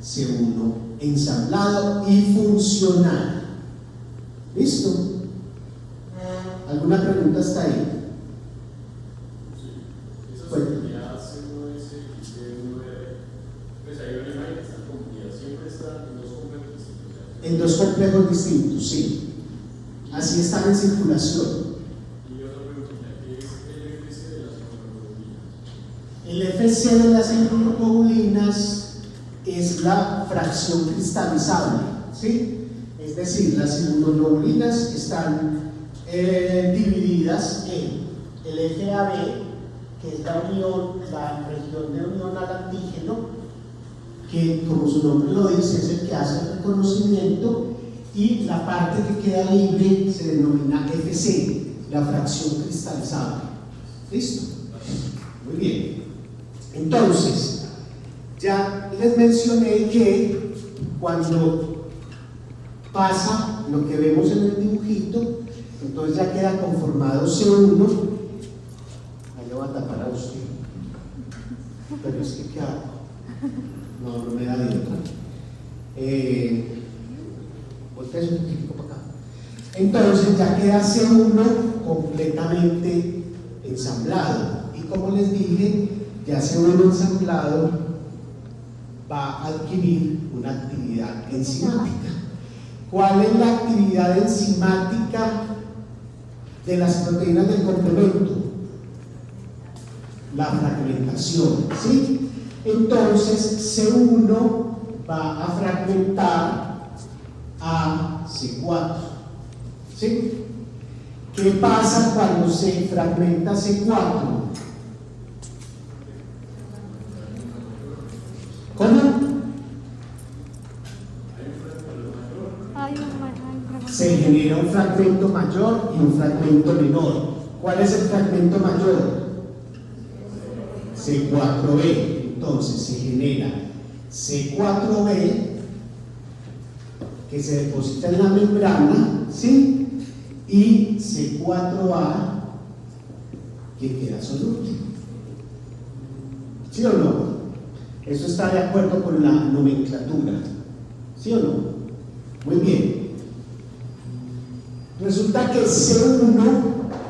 C1 ensamblado y funcional. ¿Listo? ¿Alguna pregunta hasta ahí?
Sí. Esas unidades C1S y C1R, pues hay una imagen que están confundidas, siempre están en dos complejos distintos.
En dos complejos distintos, sí. Así están en circulación.
Y otra pregunta, ¿qué es el FC de las inmunoglobulinas?
El FC de las inmunoglobulinas es la fracción cristalizable, ¿sí? Es decir, las inmunoglobulinas están divididas en el FAB, que es la región de unión al antígeno, que como su nombre lo dice es el que hace el reconocimiento, y la parte que queda libre se denomina FC, la fracción cristalizable. ¿Listo? Muy bien. Entonces, ya les mencioné que cuando pasa lo que vemos en el dibujito, entonces ya queda conformado C1. Ahí lo va a tapar a usted. Pero es que ¿qué hago? No me da de otra. Voltea un poquito para acá. Entonces ya queda C1 completamente ensamblado. Y como les dije, ya C1 ensamblado va a adquirir una actividad enzimática. ¿Cuál es la actividad enzimática de las proteínas del complemento? La fragmentación, ¿sí? Entonces C1 va a fragmentar a C4, ¿sí? ¿Qué pasa cuando se fragmenta C4? ¿Cómo? Se genera un fragmento mayor y un fragmento menor. ¿Cuál es el fragmento mayor? C4b. Entonces se genera C4b que se deposita en la membrana, ¿sí? Y C4a que queda soluble. ¿Sí o no? Eso está de acuerdo con la nomenclatura. ¿Sí o no? Muy bien. Resulta que C1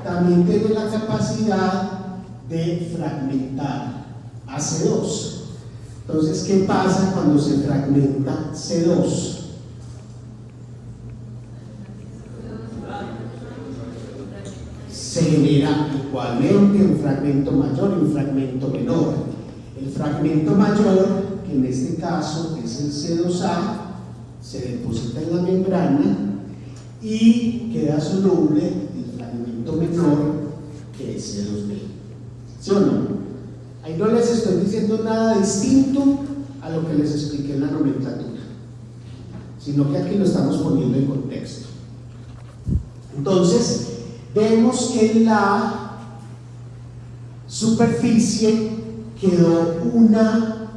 también tiene la capacidad de fragmentar a C2. Entonces, ¿qué pasa cuando se fragmenta C2? Se genera igualmente un fragmento mayor y un fragmento menor. El fragmento mayor, que en este caso es el C2A, se deposita en la membrana y queda soluble el fragmento menor, que es C2B. ¿Sí o no? Ahí no les estoy diciendo nada distinto a lo que les expliqué en la nomenclatura, sino que aquí lo estamos poniendo en contexto. Entonces, vemos que en la superficie quedó una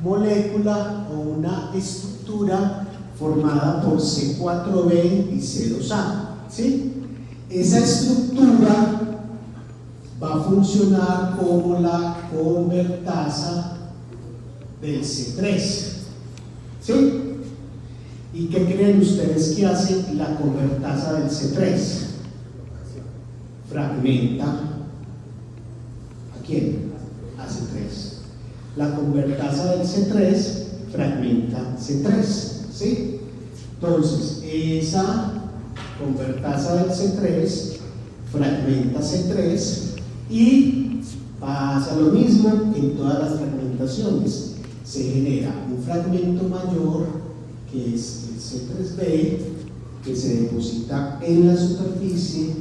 molécula o una estructura formada por C4b y C2a, ¿sí? Esa estructura va a funcionar como la convertasa del C3, ¿sí? ¿Y qué creen ustedes que hace la convertasa del C3? Fragmenta ¿a quién? La convertasa del C3 fragmenta C3, ¿sí? Entonces, esa convertasa del C3 fragmenta C3 y pasa lo mismo en todas las fragmentaciones. Se genera un fragmento mayor, que es el C3b, que se deposita en la superficie,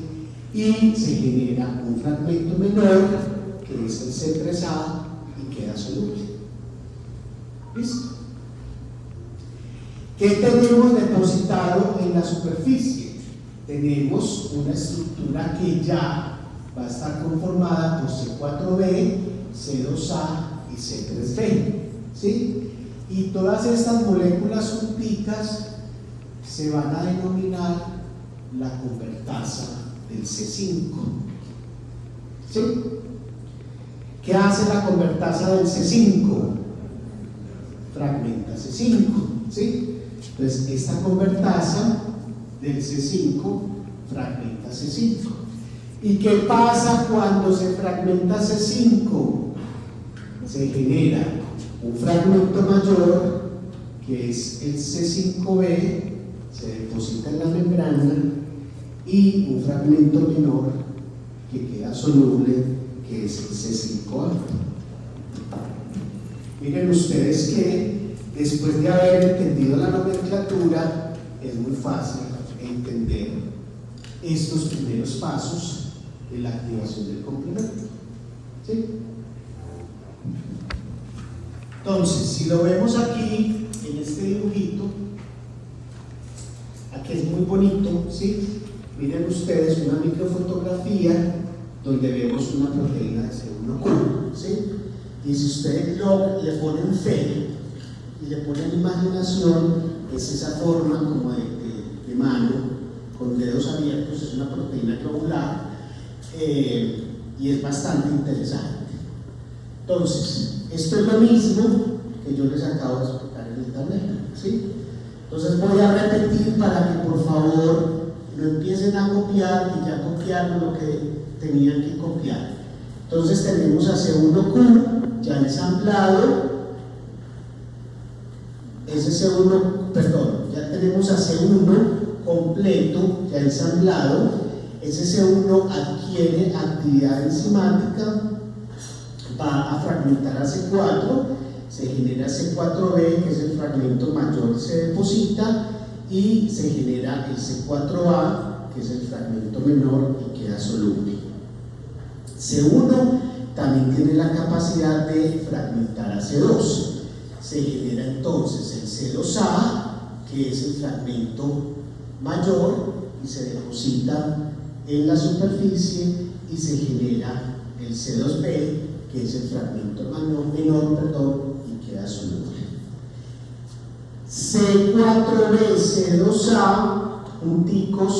y se genera un fragmento menor, que es el C3a, y queda soluble. ¿Listo? ¿Qué tenemos depositado en la superficie? Tenemos una estructura que ya va a estar conformada por C4b, C2a y C3b, ¿sí? Y todas estas moléculas junticas se van a denominar la convertasa del C5, ¿sí? ¿Qué hace la convertasa del C5? Fragmenta C5, ¿sí? Entonces, esta convertasa del C5 fragmenta C5. ¿Y qué pasa cuando se fragmenta C5? Se genera un fragmento mayor, que es el C5b, se deposita en la membrana, y un fragmento menor que queda soluble, que es el C5a. Miren ustedes que después de haber entendido la nomenclatura, es muy fácil entender estos primeros pasos de la activación del complemento, ¿sí? Entonces, si lo vemos aquí en este dibujito, aquí es muy bonito, ¿sí? Miren ustedes una microfotografía donde vemos una proteína de C1q, ¿sí? Y si ustedes le ponen fe y le ponen imaginación, es esa forma como de mano con dedos abiertos, es una proteína globular, y es bastante interesante. Entonces, esto es lo mismo que yo les acabo de explicar en el tablero, ¿sí? Entonces voy a repetir para que por favor no empiecen a copiar y ya copiaron lo que tenían que copiar. Entonces tenemos a C1q ya ensamblado, ya tenemos a C1 completo, ya ensamblado. Ese C1 adquiere actividad enzimática, va a fragmentar a C4, se genera C4b, que es el fragmento mayor que se deposita, y se genera el C4a, que es el fragmento menor y queda soluble. C1 también tiene la capacidad de fragmentar a C2. Se genera entonces el C2a, que es el fragmento mayor, y se deposita en la superficie, y se genera el C2b, que es el fragmento menor, y queda soluble. C4b, C2a junticos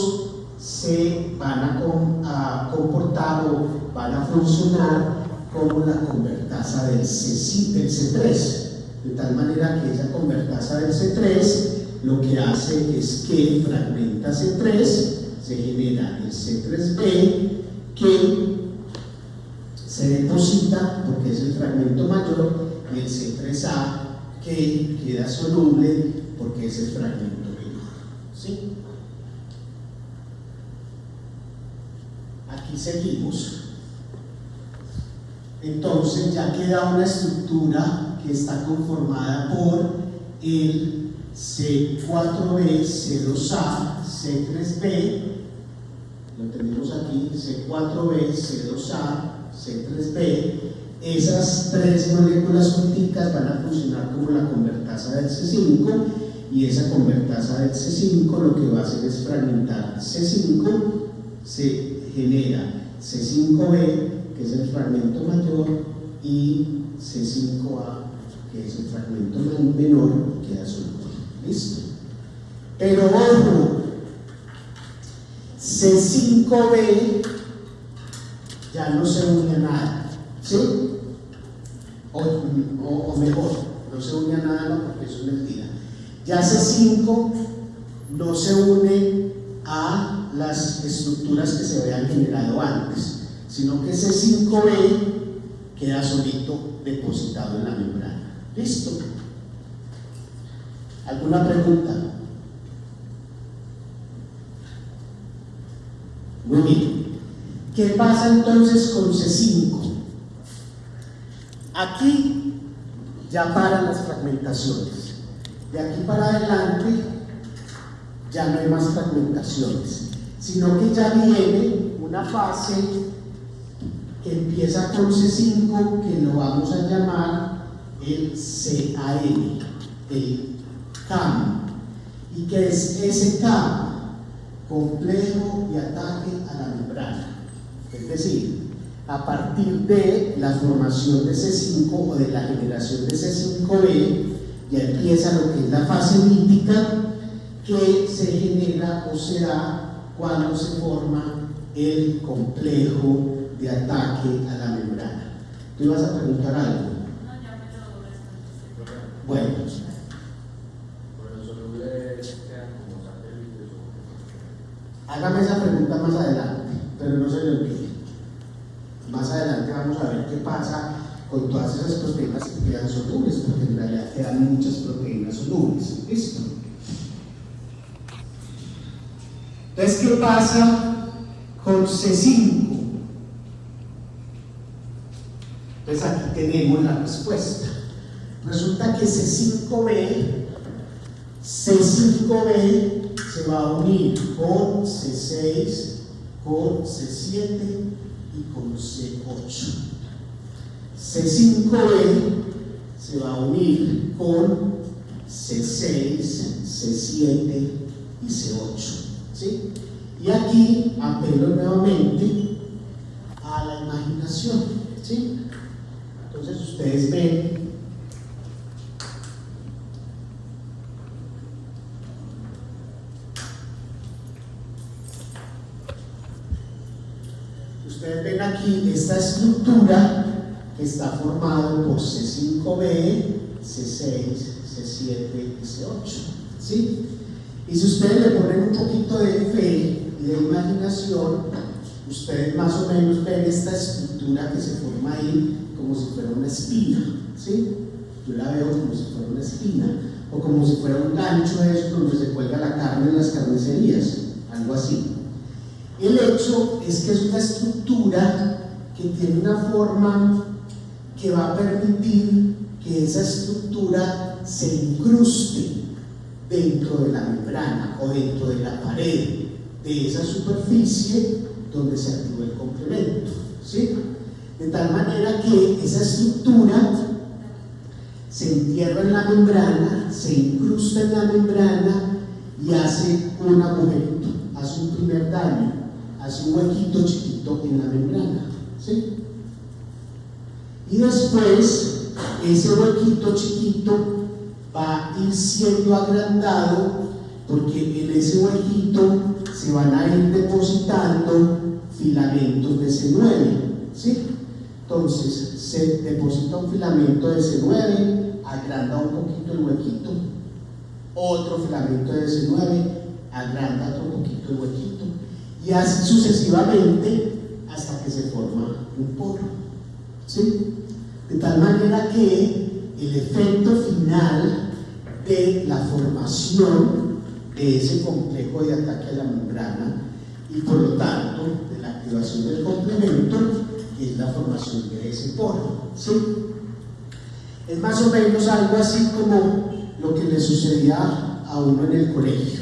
se van a comportar o van a funcionar como la convertasa del C3, de tal manera que esa convertasa del C3 lo que hace es que fragmenta C3, se genera el C3b, que se deposita porque es el fragmento mayor, y el C3a, que queda soluble porque es el fragmento menor, ¿sí? Aquí seguimos. Entonces ya queda una estructura que está conformada por el C4b, C2a, C3b, lo tenemos aquí, C4b, C2a, C3b. Esas tres moléculas junticas van a funcionar como la convertasa del C5, y esa convertasa del C5 lo que va a hacer es fragmentar C5, se genera C5b, que es el fragmento mayor, y C5a, que es el fragmento menor, y queda soluble. ¿Listo? Pero ojo, C5b ya no se une a nada, ¿sí? O mejor, no se une a nada, no, porque eso es mentira. Ya C5 no se une a las estructuras que se habían generado antes, sino que C5b queda solito depositado en la membrana. ¿Listo? ¿Alguna pregunta? Muy bien. ¿Qué pasa entonces con C5? Aquí ya paran las fragmentaciones. De aquí para adelante ya no hay más fragmentaciones, sino que ya viene una fase que empieza con C5, que lo vamos a llamar el CAM, el CAM. ¿Y qué es ese CAM? Complejo de ataque a la membrana. Es decir, a partir de la formación de C5 o de la generación de C5b, ya empieza lo que es la fase lítica, que se genera o se da cuando se forma el complejo de ataque a la membrana. ¿Tú ibas a preguntar algo?
No, ya me lo respondiste.
Bueno. Hágame esa pregunta más adelante, pero no se le olvide. Más adelante vamos a ver qué pasa con todas esas proteínas que quedan solubles, porque en realidad quedan muchas proteínas solubles. ¿Listo? Entonces, ¿qué pasa con C5? Entonces aquí tenemos la respuesta. Resulta que C5b se va a unir con C6, con C7 y con C8. C5b se va a unir con C6, C7 y C8. ¿Sí? Y aquí apelo nuevamente a la imaginación. ¿Sí? Entonces ustedes ven aquí esta estructura que está formada por C5b, C6, C7 y C8. ¿Sí? Y si ustedes le ponen un poquito de fe y de imaginación, ustedes más o menos ven esta estructura que se forma ahí como si fuera una espina. ¿Sí? Yo la veo como si fuera una espina, o como si fuera un gancho de eso donde se cuelga la carne en las carnicerías, algo así. El hecho es que es una estructura que tiene una forma que va a permitir que esa estructura se incruste dentro de la membrana o dentro de la pared de esa superficie donde se activa el complemento. ¿Sí? De tal manera que esa estructura se entierra en la membrana, se incrusta en la membrana y hace un agujerito, hace un primer daño, hace un huequito chiquito en la membrana. ¿Sí? Y después ese huequito chiquito va a ir siendo agrandado, porque en ese huequito se van a ir depositando filamentos de C9. ¿Sí? Entonces se deposita un filamento de C9, agranda un poquito el huequito, otro filamento de C9, agranda otro poquito el huequito, y así sucesivamente hasta que se forma un poro. ¿Sí? De tal manera que el efecto final de la formación de ese complejo de ataque a la membrana y por lo tanto de la activación del complemento es la formación de ese poro. ¿Sí? Es más o menos algo así como lo que le sucedía a uno en el colegio.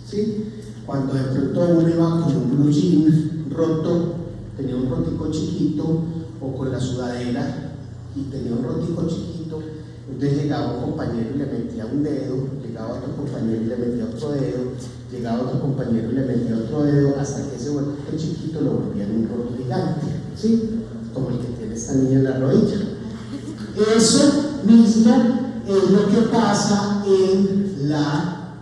¿Sí? Cuando de pronto uno iba con un blue jean roto, tenía un rotico chiquito, o con la sudadera y tenía un rotico chiquito, entonces llegaba un compañero y le metía un dedo, llegaba otro compañero y le metía otro dedo, llegaba otro compañero y le metía otro dedo, hasta que ese huequito chiquito lo volvían un roto gigante. ¿Sí? Como el que tiene esta niña en la rodilla. Eso mismo es lo que pasa en la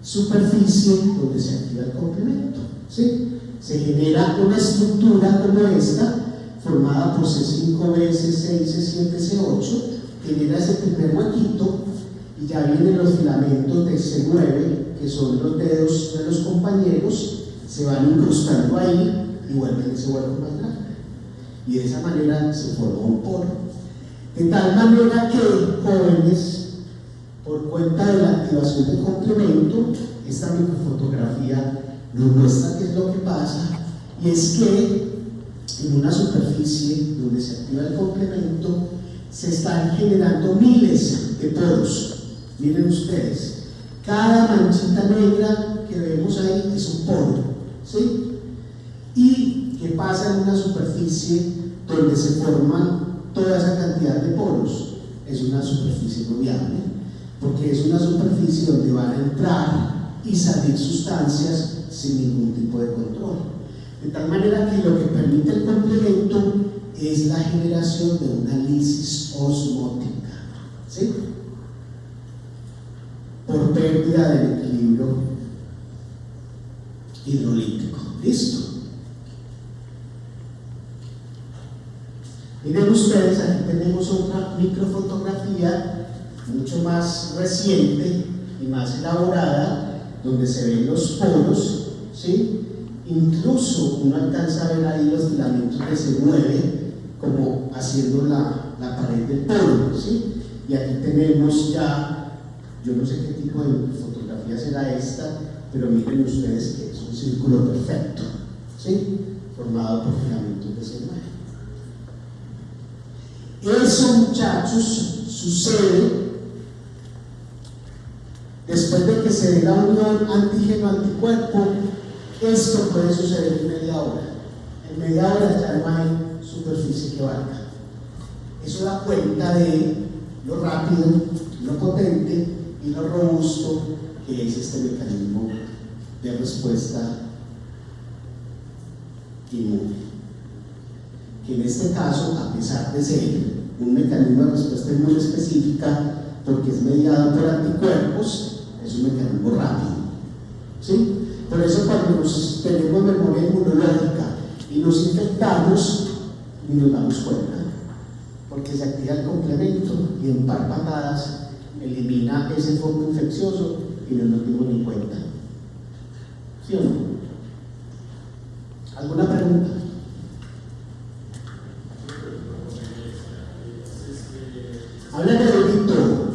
superficie donde se activa el complemento. ¿Sí? Se genera una estructura como esta, formada por C5b, C6, C7, C8, genera ese primer huequito y ya vienen los filamentos de C9, que son los dedos de los compañeros, se van incrustando ahí y vuelven ese hueco más grande. y de esa manera se formó un poro. De tal manera que jóvenes, por cuenta de la activación del complemento, esta microfotografía nos muestra qué es lo que pasa, y es que en una superficie donde se activa el complemento se están generando miles de poros. Miren ustedes, cada manchita negra que vemos ahí es un poro, ¿sí? ¿Y qué pasa en una superficie donde se forman toda esa cantidad de poros? Es una superficie no viable, porque es una superficie donde van a entrar y salir sustancias sin ningún tipo de control. De tal manera que lo que permite el complemento es la generación de una lisis osmótica, ¿sí? Por pérdida del equilibrio hidrolítico. ¿Listo? Miren ustedes, aquí tenemos otra microfotografía mucho más reciente y más elaborada, donde se ven los poros, ¿sí? Incluso uno alcanza a ver ahí los filamentos que se mueven como haciendo la pared del poro, ¿sí? Y aquí tenemos ya, yo no sé qué tipo de fotografía será esta, pero miren ustedes que es un círculo perfecto, ¿sí? Formado por filamentos que se mueven. Eso, muchachos, sucede después de que se dé la unión antígeno-anticuerpo. Esto puede suceder en media hora. En media hora ya no hay superficie que valga. Eso da cuenta de lo rápido, lo potente y lo robusto que es este mecanismo de respuesta inmune. Que en este caso, a pesar de ser un mecanismo de respuesta inmune específica, porque es mediado por anticuerpos, es un mecanismo rápido, ¿sí? Por eso cuando nos tenemos memoria inmunológica y nos infectamos, ni nos damos cuenta, porque se activa el complemento y en par patadas elimina ese foco infeccioso y no nos dimos ni cuenta. ¿Sí o no? ¿Alguna pregunta? Háblame de Víctor.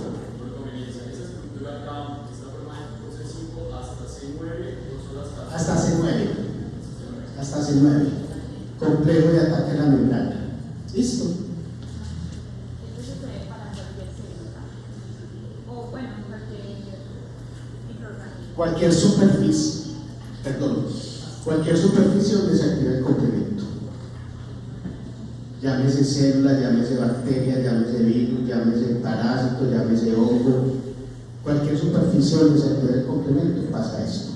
Hasta C9. Hasta C9. Complejo de ataque a la membrana. ¿Listo?
Eso se puede para cualquier célula. O bueno, cualquier microorganismo.
Cualquier superficie. Perdón. Cualquier superficie donde se activa el complemento. Llámese célula, llámese bacteria, llámese virus, llámese parásito, llámese hongo. Cualquier superficie donde se activa el complemento pasa esto.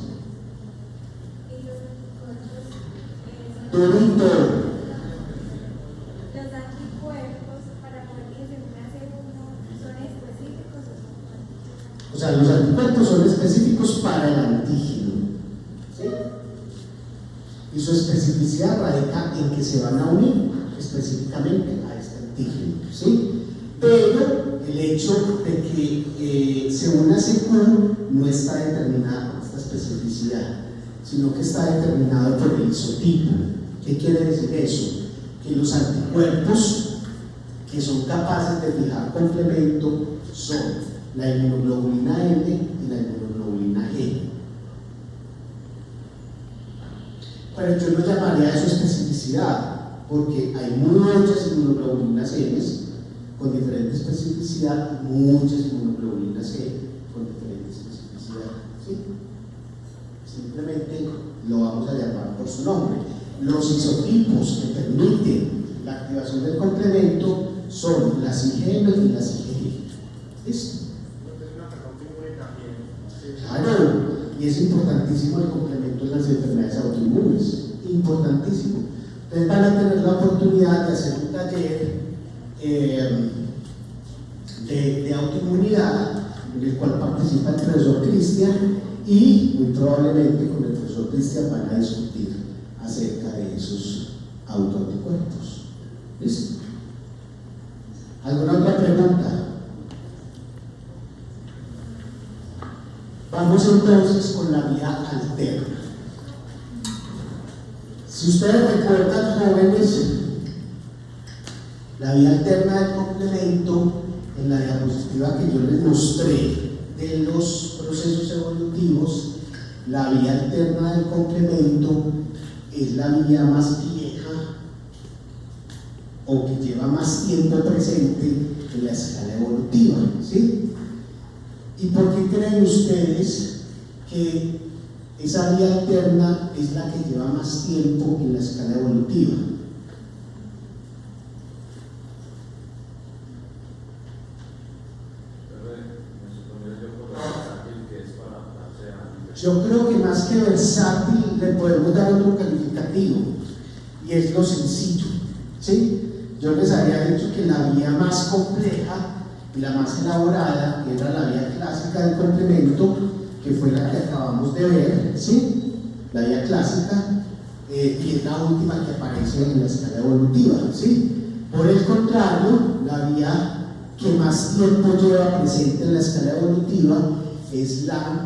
Dorito.
¿Los anticuerpos para poder que se una C1 son específicos o son?
O sea, los anticuerpos son específicos para el antígeno, ¿sí? Y su especificidad radica en que se van a unir específicamente a este antígeno, ¿sí? Pero el hecho de que se una CQ no está determinado por esta especificidad, sino que está determinado por el isotipo. ¿Qué quiere decir eso? Que los anticuerpos que son capaces de fijar complemento son la inmunoglobulina M y la inmunoglobulina G. Pero yo no llamaría eso especificidad, porque hay muchas inmunoglobulinas M con diferente especificidad y muchas inmunoglobulinas G con diferente especificidad, ¿sí? Simplemente lo vamos a llamar por su nombre. Los isotipos que permiten la activación del complemento son las IgM y las IgG. ¿Listo? Claro, y es importantísimo el complemento en las enfermedades autoinmunes. Importantísimo. Ustedes van a tener la oportunidad de hacer un taller de autoinmunidad en el cual participa el profesor Cristian y muy probablemente con el profesor Cristian van a discutir acerca de esos autoanticuerpos. ¿Listo? ¿Alguna otra pregunta? Vamos entonces con la vía alterna. Si ustedes recuerdan, jóvenes, La vía alterna del complemento, en la diapositiva que yo les mostré de los procesos evolutivos, la vía alterna del complemento es la vía más vieja o que lleva más tiempo presente en la escala evolutiva, ¿sí? ¿Y por qué creen ustedes que esa vía alterna es la que lleva más tiempo en la escala evolutiva? Yo creo que más que versátil le podemos dar otro calificativo, y es lo sencillo, ¿sí? Yo les había dicho que la vía más compleja y la más elaborada era la vía clásica del complemento, que fue la que acabamos de ver, ¿sí? La vía clásica, y es la última que aparece en la escala evolutiva, ¿sí? Por el contrario, la vía que más tiempo lleva presente en la escala evolutiva es la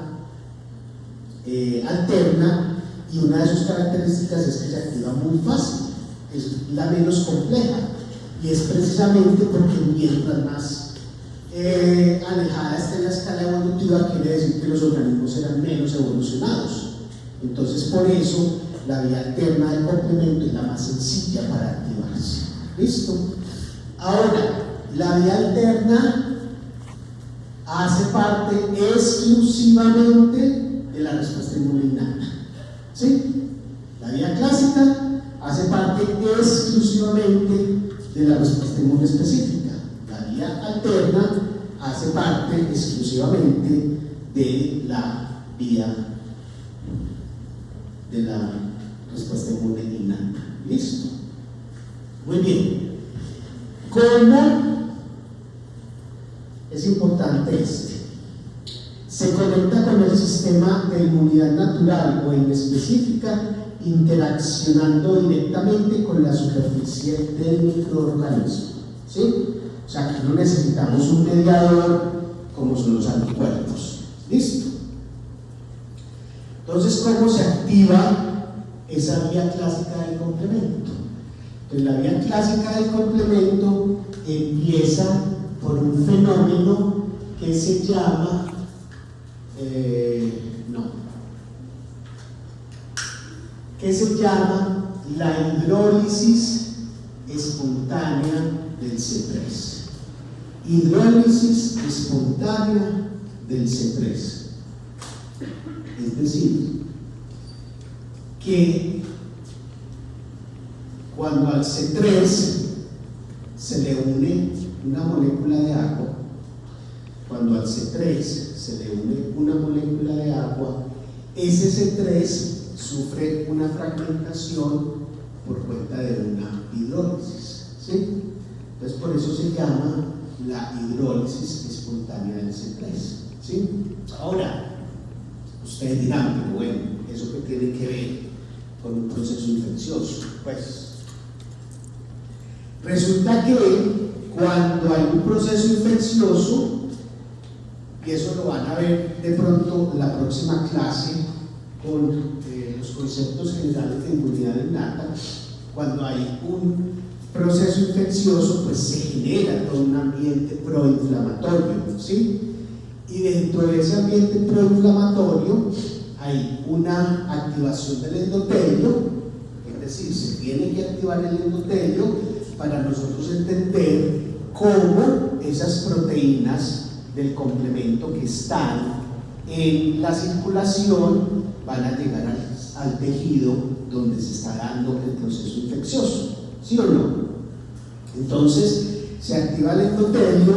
alterna, y una de sus características es que se activa muy fácil, es la menos compleja, y es precisamente porque mientras más alejada esté la escala evolutiva, quiere decir que los organismos eran menos evolucionados. Entonces, por eso la vía alterna del complemento es la más sencilla para activarse. ¿Listo? Ahora, la vía alterna hace parte exclusivamente de la respuesta inmune innata, ¿sí? La vía clásica hace parte exclusivamente de la respuesta inmune específica. La vía alterna hace parte exclusivamente de la vía de la respuesta inmune innata. ¿Listo? Muy bien. ¿Cómo es importante este? Se conecta con el sistema de inmunidad natural o inespecífica, interaccionando directamente con la superficie del microorganismo, ¿sí? O sea, que no necesitamos un mediador como son los anticuerpos. ¿Listo? Entonces, ¿cómo se activa esa vía clásica del complemento? Entonces, la vía clásica del complemento empieza por un fenómeno que se llama la hidrólisis espontánea del C3. Hidrólisis espontánea del C3. Es decir, que cuando al C3 se le une una molécula de agua, cuando al C3 se le une una molécula de agua, ese C3 sufre una fragmentación por cuenta de una hidrólisis, ¿sí? Entonces, por eso se llama la hidrólisis espontánea del C3, ¿sí? Ahora, ustedes dirán, pero bueno, ¿eso qué tiene que ver con un proceso infeccioso? Pues, resulta que cuando hay un proceso infeccioso, y eso lo van a ver de pronto en la próxima clase con los conceptos generales de inmunidad innata, cuando hay un proceso infeccioso, pues se genera todo un ambiente proinflamatorio, ¿sí? Y dentro de ese ambiente proinflamatorio hay una activación del endotelio, es decir, se tiene que activar el endotelio para nosotros entender cómo esas proteínas del complemento que están en la circulación van a llegar al tejido donde se está dando el proceso infeccioso, ¿sí o no? Entonces se activa el endotelio,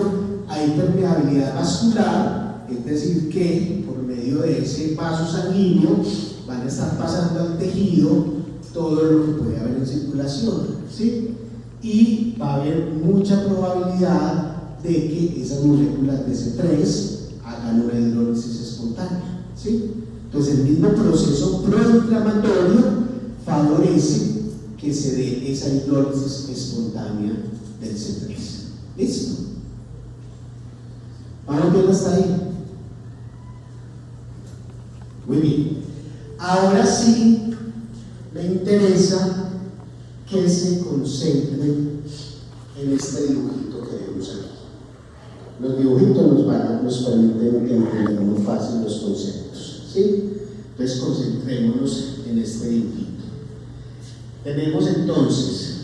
hay permeabilidad vascular, es decir que por medio de ese vaso sanguíneo van a estar pasando al tejido todo lo que puede haber en circulación, ¿sí? Y va a haber mucha probabilidad de que esas moléculas de C3 hagan una hidrólisis espontánea, ¿sí? Entonces el mismo proceso proinflamatorio favorece que se dé esa hidrólisis espontánea del C3. ¿Listo? ¿Vamos bien hasta ahí? Muy bien. Ahora sí me interesa que se concentre en este dibujito que vemos aquí. Los dibujitos nos permiten entender muy fácil los conceptos, ¿sí? Entonces concentrémonos en este dibujito. Tenemos entonces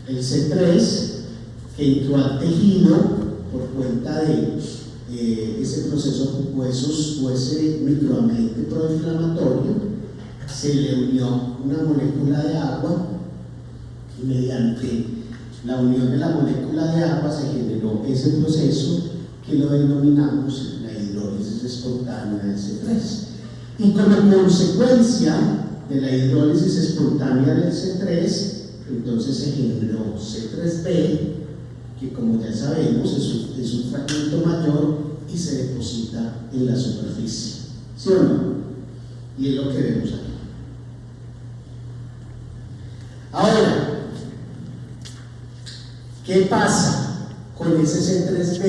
el C3 que entró al tejido por cuenta de ese proceso o ese microambiente proinflamatorio. Se le unió una molécula de agua y mediante la unión de la molécula de agua se generó ese proceso que lo denominamos la hidrólisis espontánea del C3. Y como consecuencia de la hidrólisis espontánea del C3, entonces se generó C3b, que como ya sabemos es un fragmento mayor y se deposita en la superficie, ¿sí o no? Y es lo que vemos aquí. Ahora, ¿qué pasa con ese C3b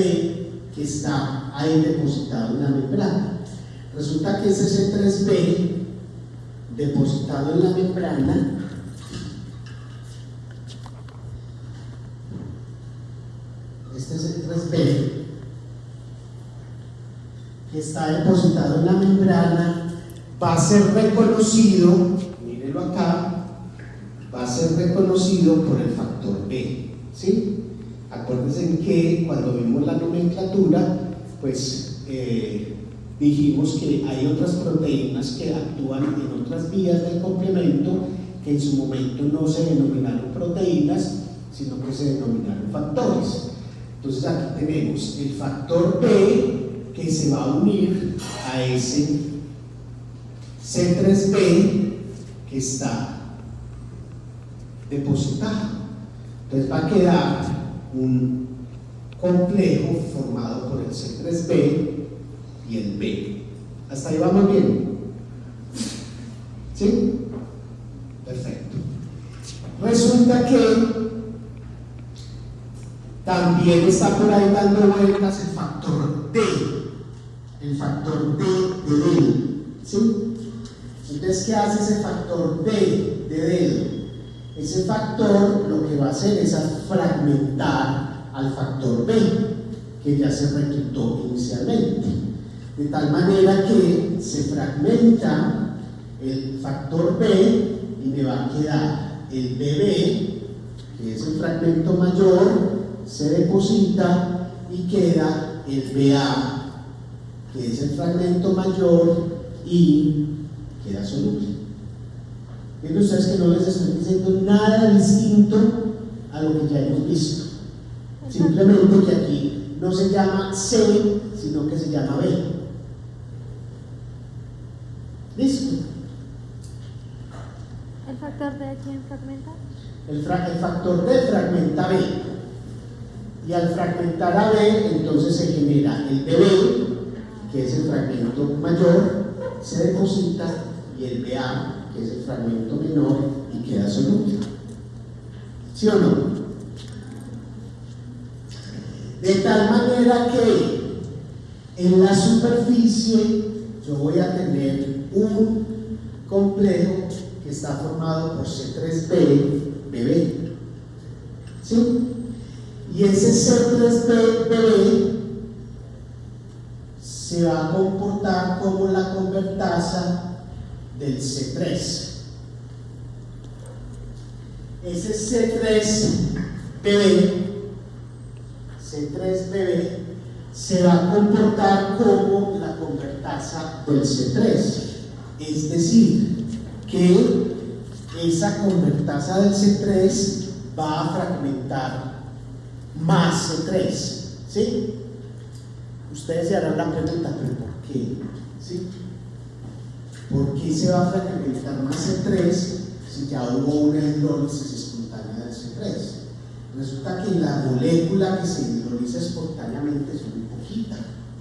que está ahí depositado en la membrana? Resulta que ese C3b depositado en la membrana este C3b que está depositado en la membrana va a ser reconocido, mírenlo acá, va a ser reconocido por el factor B, ¿sí? Acuérdense que cuando vimos la nomenclatura, pues dijimos que hay otras proteínas que actúan en otras vías del complemento que en su momento no se denominaron proteínas, sino que se denominaron factores. Entonces aquí tenemos el factor B que se va a unir a ese C3b que está depositado. Entonces va a quedar un complejo formado por el C3b y el B. ¿Hasta ahí vamos bien? ¿Sí? Perfecto. Resulta que también está por ahí dando vueltas el factor D, el factor D de dedo, ¿sí? Entonces, ¿qué hace ese factor D de dedo? Ese factor lo que va a hacer es fragmentar al factor B, que ya se requintó inicialmente, de tal manera que se fragmenta el factor B y me va a quedar el BB, que es el fragmento mayor, se deposita y queda el BA, que es el fragmento mayor y queda soluble. Ven ustedes que no les estoy diciendo nada distinto a lo que ya hemos visto, simplemente que aquí no se llama C, sino que se llama B. ¿Listo?
¿El factor D quién fragmenta?
El factor D fragmenta B. Y al fragmentar a B, entonces se genera el BB, que es el fragmento mayor, se deposita, y el BA, que es el fragmento menor, y queda soluble. ¿Sí o no? De tal manera que en la superficie yo voy a tener un complejo que está formado por C3b, BB. ¿Sí? Y ese C3b se va a comportar como la convertasa del C3. Ese C3bb se va a comportar como la convertasa del C3. Es decir, que esa convertasa del C3 va a fragmentar más C3, ¿sí? Ustedes se harán la pregunta, ¿pero por qué? ¿Sí? ¿Por qué se va a fragmentar más C3 si ya hubo una hidrólisis espontánea del C3? Resulta que la molécula que se hidroliza espontáneamente es muy poquita,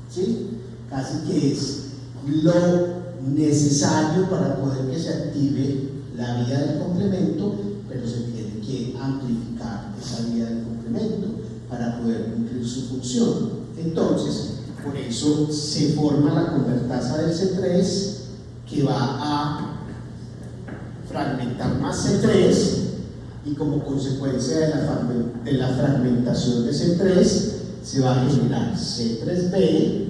¿sí? Casi que es lo necesario para poder que se active la vía del complemento, pero se tiene que amplificar esa vía del complemento para poder cumplir su función. Entonces, por eso se forma la convertasa del C3 que va a fragmentar más C3 y como consecuencia de la fragmentación de C3 se va a generar C3b,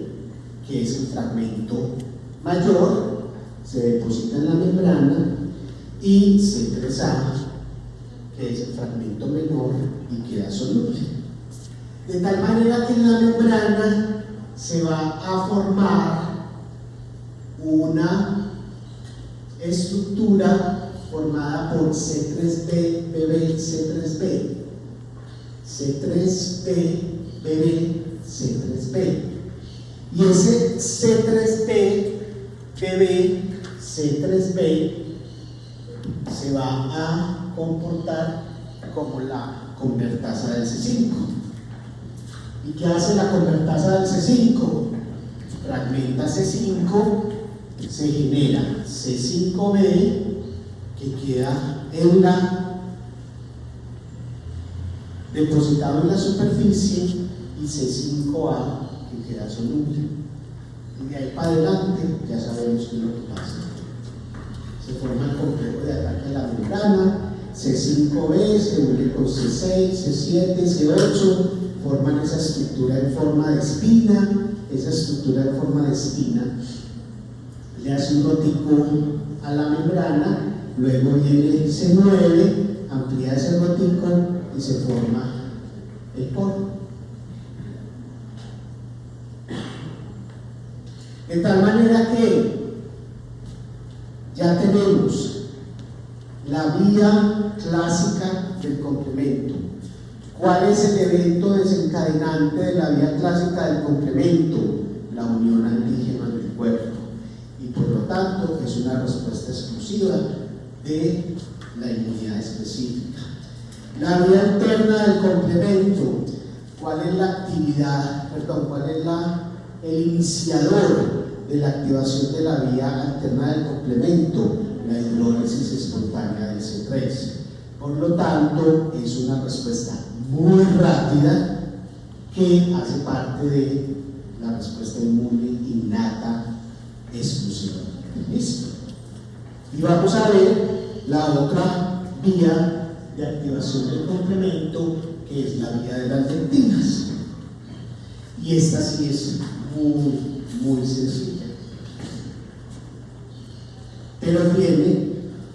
que es el fragmento mayor, se deposita en la membrana, y C3a, que es el fragmento menor y queda soluble. De tal manera que en la membrana se va a formar una estructura formada por C3b, BB, C3b, C3b, BB, C3b. Y ese C3b, BB, C3b se va a comportar como la convertasa del C5. ¿Y qué hace la convertasa del C5? Fragmenta C5, se genera C5b, que queda depositado en la superficie, y C5a, que queda soluble. Y de ahí para adelante ya sabemos qué es lo que pasa. Se forma el complejo de ataque a la membrana, C5b se une con C6, C7, C8, forman esa estructura en forma de espina. Esa estructura en forma de espina le hace un rotico a la membrana, luego viene C9, amplía ese rotico y se forma el poro. De tal manera que ya tenemos la vía clásica del complemento. ¿Cuál es el evento desencadenante de la vía clásica del complemento? La unión antígeno del cuerpo. Y por lo tanto es una respuesta exclusiva de la inmunidad específica. La vía alterna del complemento. ¿Cuál es la actividad? ¿Cuál es el iniciador de la activación de la vía alterna del complemento? La hidrólisis espontánea del C3. Por lo tanto, es una respuesta muy rápida que hace parte de la respuesta inmune innata exclusiva. ¿Listo? Y vamos a ver la otra vía de activación del complemento, que es la vía de las lectinas. Y esta sí es muy sencilla, pero tiene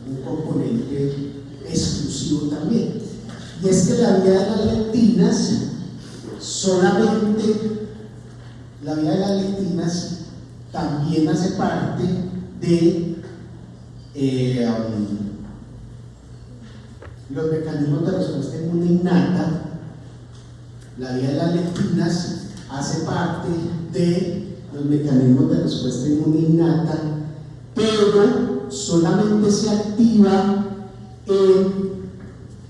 un componente exclusivo también, y es que la vía de las lectinas también hace parte de los mecanismos de respuesta inmune innata. La vía de las lectinas hace parte de los mecanismos de respuesta inmune innata, pero solamente se activa en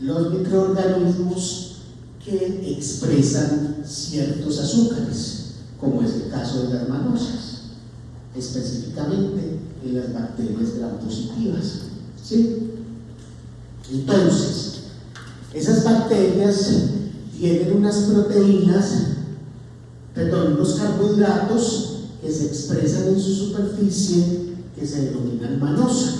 los microorganismos que expresan ciertos azúcares, como es el caso de las manosas, específicamente en las bacterias gram positivas. ¿Sí? Entonces, esas bacterias tienen unos carbohidratos que se expresan en su superficie, que se denominan manosa.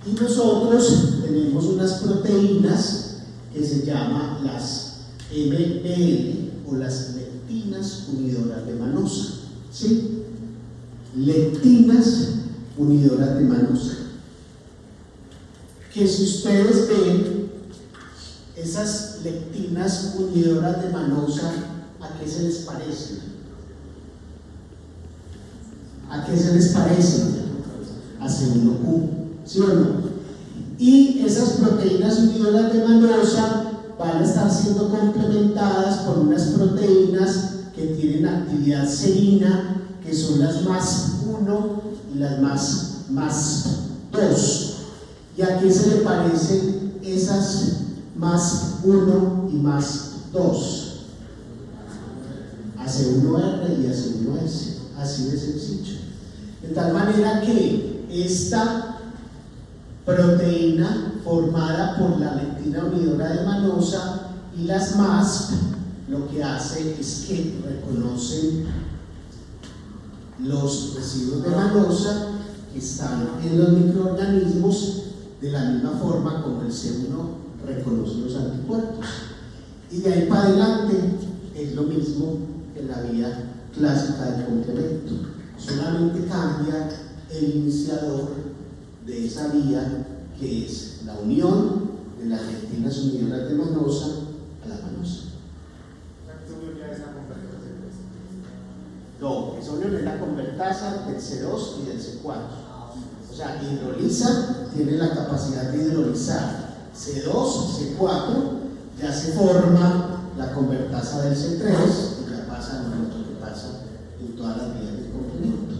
Y nosotros tenemos unas proteínas que se llaman las MBL, o las lectinas unidoras de manosa. ¿Sí? Lectinas unidoras de manosa. Que si ustedes ven, esas lectinas unidoras de manosa, ¿a qué se les parecen? ¿A qué se les parecen? A C1q, ¿sí o no? Y esas proteínas unidoras de manosa van a estar siendo complementadas por unas proteínas que tienen actividad serina, que son las más 1 y las más 2. ¿Y a qué se le parecen esas más 1 y más 2? A C1R y a C1S, así de sencillo. De tal manera que esta proteína formada por la lectina unidora de manosa y las MASP lo que hace es que reconocen los residuos de manosa que están en los microorganismos de la misma forma como el C1 reconoce los anticuerpos. Y de ahí para adelante es lo mismo que la vía clásica del complemento, solamente cambia el iniciador de esa vía, que es la unión de las lectinas unidoras de manosa a la manosa. No, esa unión es la convertasa del C2 y del C4. O sea, hidroliza, tiene la capacidad de hidrolizar C2, C4, ya se forma la convertasa del C3 y ya pasa lo mismo que pasa en todas las vías del complemento.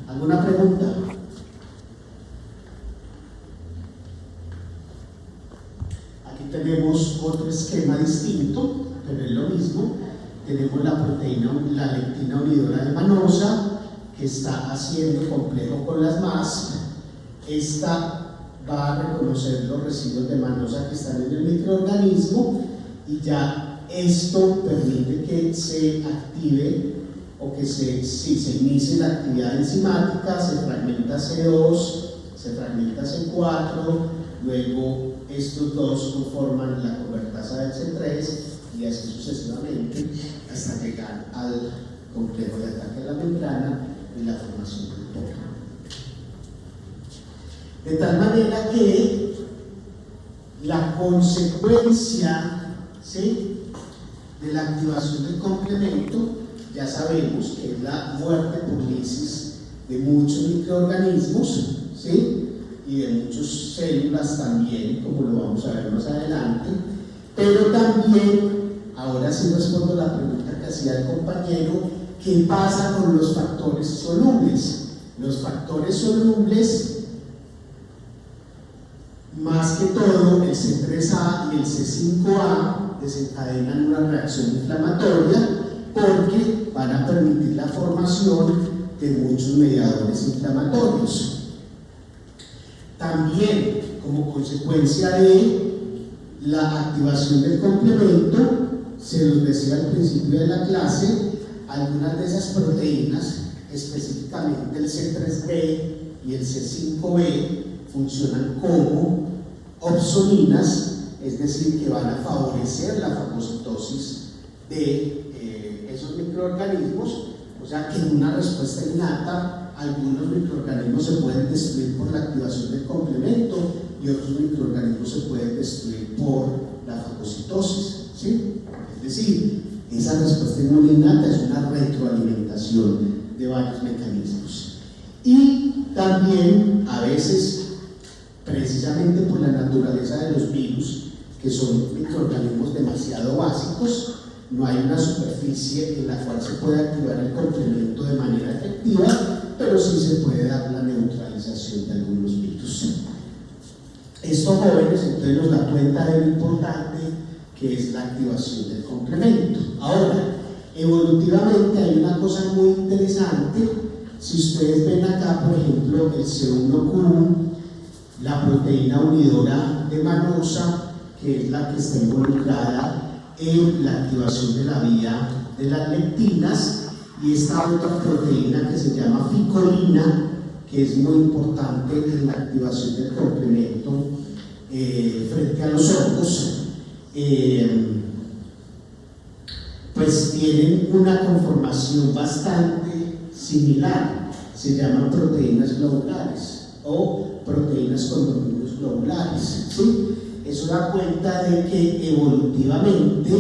¿Alguna pregunta? Aquí tenemos otro esquema distinto, pero es lo mismo. Tenemos la proteína, la lectina unidora de manosa, que está haciendo complejo con las MASP. Esta va a reconocer los residuos de manosa que están en el microorganismo, y ya esto permite que se active o que se inicie la actividad enzimática. Se fragmenta C2, se fragmenta C4, luego estos dos conforman la convertasa del C3 y así sucesivamente hasta llegar al complejo de ataque a la membrana y la formación del POC. De tal manera que la consecuencia, ¿sí?, de la activación del complemento ya sabemos que es la muerte por lisis de muchos microorganismos, ¿sí?, y de muchas células también, como lo vamos a ver más adelante. Pero también, ahora sí respondo la pregunta que hacía el compañero: ¿qué pasa con los factores solubles? Los factores solubles, más que todo el C3A y el C5A, desencadenan una reacción inflamatoria porque van a permitir la formación de muchos mediadores inflamatorios. También, como consecuencia de la activación del complemento, se los decía al principio de la clase, algunas de esas proteínas, específicamente el C3b y el C5b, funcionan como opsoninas, es decir, que van a favorecer la fagocitosis de esos microorganismos. O sea que en una respuesta innata, algunos microorganismos se pueden destruir por la activación del complemento y otros microorganismos se pueden destruir por la fagocitosis, ¿sí? Es decir, esa respuesta inmune innata es una retroalimentación de varios mecanismos. Y también, a veces, precisamente por la naturaleza de los virus, que son microorganismos demasiado básicos, no hay una superficie en la cual se puede activar el complemento de manera efectiva, pero sí se puede dar la neutralización de algunos virus. Estos jóvenes entonces nos da cuenta de lo importante que es la activación del complemento. Ahora, evolutivamente hay una cosa muy interesante. Si ustedes ven acá, por ejemplo, el C1Q, la proteína unidora de manosa, que es la que está involucrada en la activación de la vía de las lectinas, y esta otra proteína que se llama ficolina, que es muy importante en la activación del complemento frente a los hongos, pues tienen una conformación bastante similar. Se llaman proteínas globulares o proteínas con dominios globulares, ¿sí? Eso da cuenta de que evolutivamente,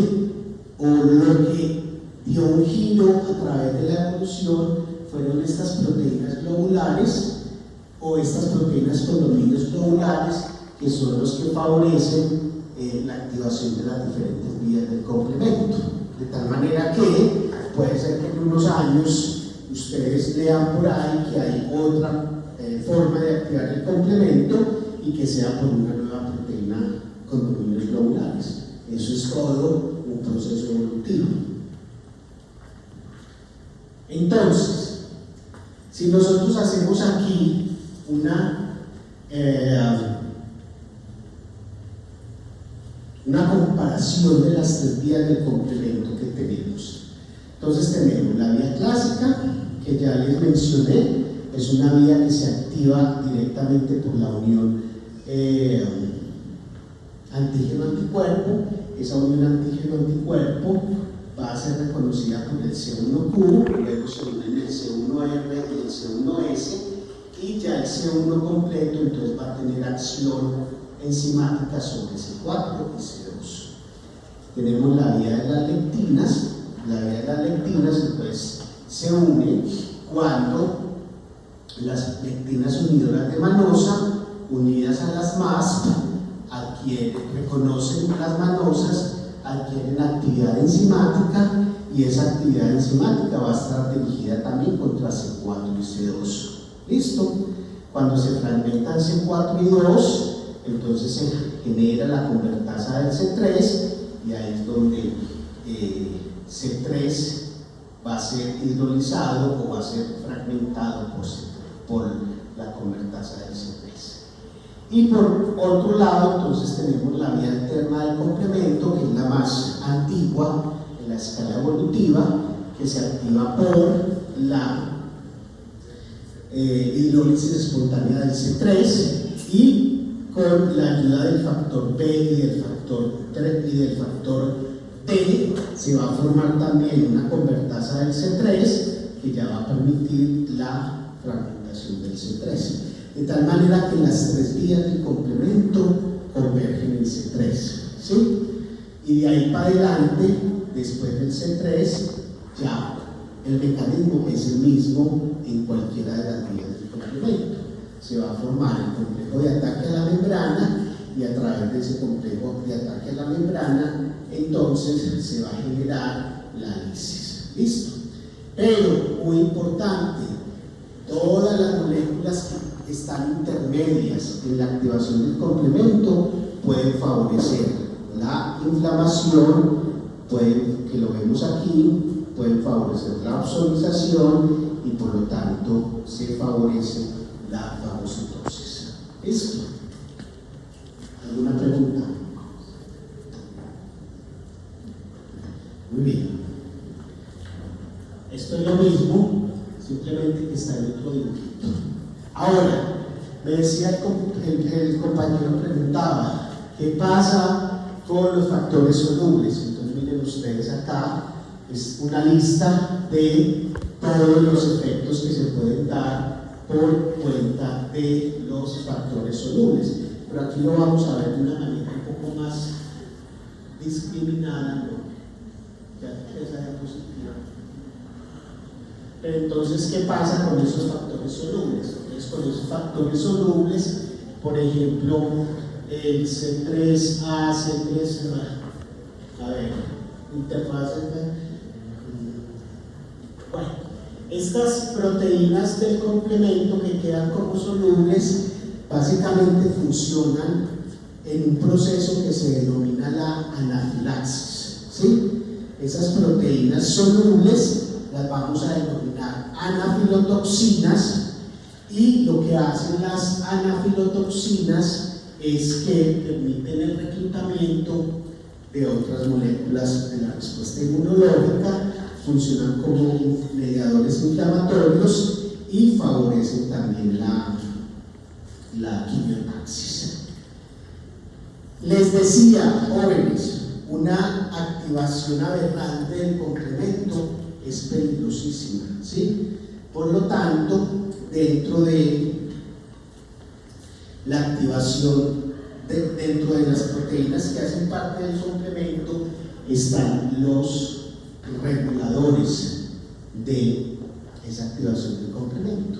o lo que dio un giro a través de la evolución, fueron estas proteínas globulares o estas proteínas con dominios globulares, que son los que favorecen la activación de las diferentes vías del complemento. De tal manera que puede ser que en unos años ustedes lean por ahí que hay otra forma de activar el complemento y que sea por una nueva proteína con dominios globulares. Eso es todo un proceso evolutivo. Entonces, si nosotros hacemos aquí una comparación de las tres vías del complemento que tenemos, entonces tenemos la vía clásica, que ya les mencioné, es una vía que se activa directamente por la unión antígeno-anticuerpo. Esa unión antígeno-anticuerpo va a ser reconocida por el C1Q, luego se unen el C1R y el C1S, y ya el C1 completo entonces va a tener acción enzimática sobre C4 y C2. Tenemos la vía de las lectinas. La vía de las lectinas entonces se une cuando las lectinas unidoras de manosa unidas a las MASP reconocen las manosas, adquieren actividad enzimática, y esa actividad enzimática va a estar dirigida también contra C4 y C2. ¿Listo? Cuando se fragmentan C4 y 2, entonces se genera la convertasa del C3, y ahí es donde C3 va a ser hidrolizado o va a ser fragmentado por la convertasa del C3. Y por otro lado, entonces tenemos la vía alterna del complemento, que es la más antigua en la escala evolutiva, que se activa por la hidrólisis espontánea del C3, y con la ayuda del factor B y del factor T se va a formar también una convertasa del C3 que ya va a permitir la fragmentación del C3. De tal manera que las tres vías del complemento convergen en C3, ¿sí? Y de ahí para adelante, después del C3, ya el mecanismo es el mismo en cualquiera de las vías del complemento. Se va a formar el complejo de ataque a la membrana, y a través de ese complejo de ataque a la membrana, entonces se va a generar la lisis. ¿Listo? Pero, muy importante, todas las moléculas que están intermedias en la activación del complemento pueden favorecer la inflamación, que lo vemos aquí, pueden favorecer la ozonización, y por lo tanto se favorece la fagocitosis. ¿Listo? ¿Alguna pregunta? Muy bien. Esto es lo mismo, simplemente que está en otro dibujito. Ahora, me decía el compañero, preguntaba, ¿qué pasa con los factores solubles? Entonces miren ustedes acá, es una lista de todos los efectos que se pueden dar por cuenta de los factores solubles. Pero aquí lo vamos a ver de una manera un poco más discriminada, ¿no? Ya esa diapositiva. Pero entonces, ¿qué pasa con esos factores solubles? Entonces, con esos factores solubles, por ejemplo, el C3A, C3, a ver, interfaces, bueno, estas proteínas del complemento que quedan como solubles básicamente funcionan en un proceso que se denomina la anafilaxis, ¿sí? Esas proteínas solubles las vamos a denominar anafilotoxinas, y lo que hacen las anafilotoxinas es que permiten el reclutamiento de otras moléculas de la respuesta inmunológica, funcionan como mediadores inflamatorios y favorecen también la quimiotaxis. Les decía, jóvenes, una activación aberrante del complemento es peligrosísima, ¿sí? Por lo tanto, dentro de la activación, dentro de las proteínas que hacen parte del complemento, están los reguladores de esa activación del complemento.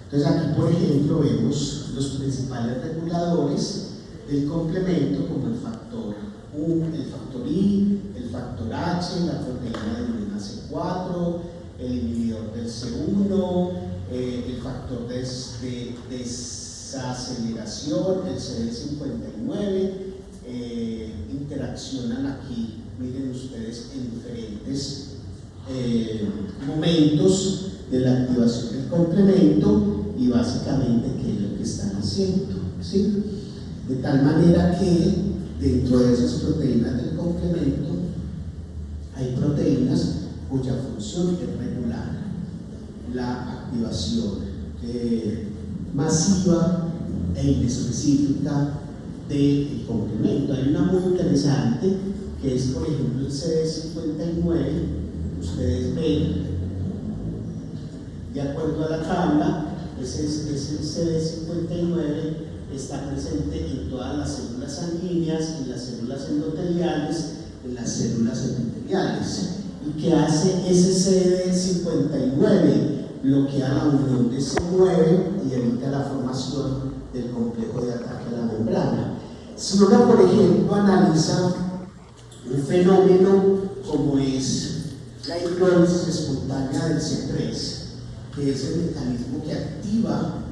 Entonces aquí, por ejemplo, vemos los principales reguladores del complemento, como el factor U, el factor I, el factor H, la proteína de urina C4, el inhibidor del C1, el factor de desaceleración, el CD59, interaccionan aquí, miren ustedes, en diferentes momentos de la activación del complemento, y básicamente qué es lo que están haciendo, ¿sí? De tal manera que dentro de esas proteínas del complemento hay proteínas cuya función es regular la activación masiva e inespecífica del complemento. Hay una muy interesante que es, por ejemplo, el CD59. Ustedes ven, de acuerdo a la tabla, ese CD59 está presente en todas las células sanguíneas, en las células endoteliales, en las células epiteliales. ¿Y qué hace ese CD59? Bloquea la unión de C9 y evita la formación del complejo de ataque a la membrana. Si uno, por ejemplo, analiza un fenómeno como es la hidrólisis espontánea del C3, que es el mecanismo que activa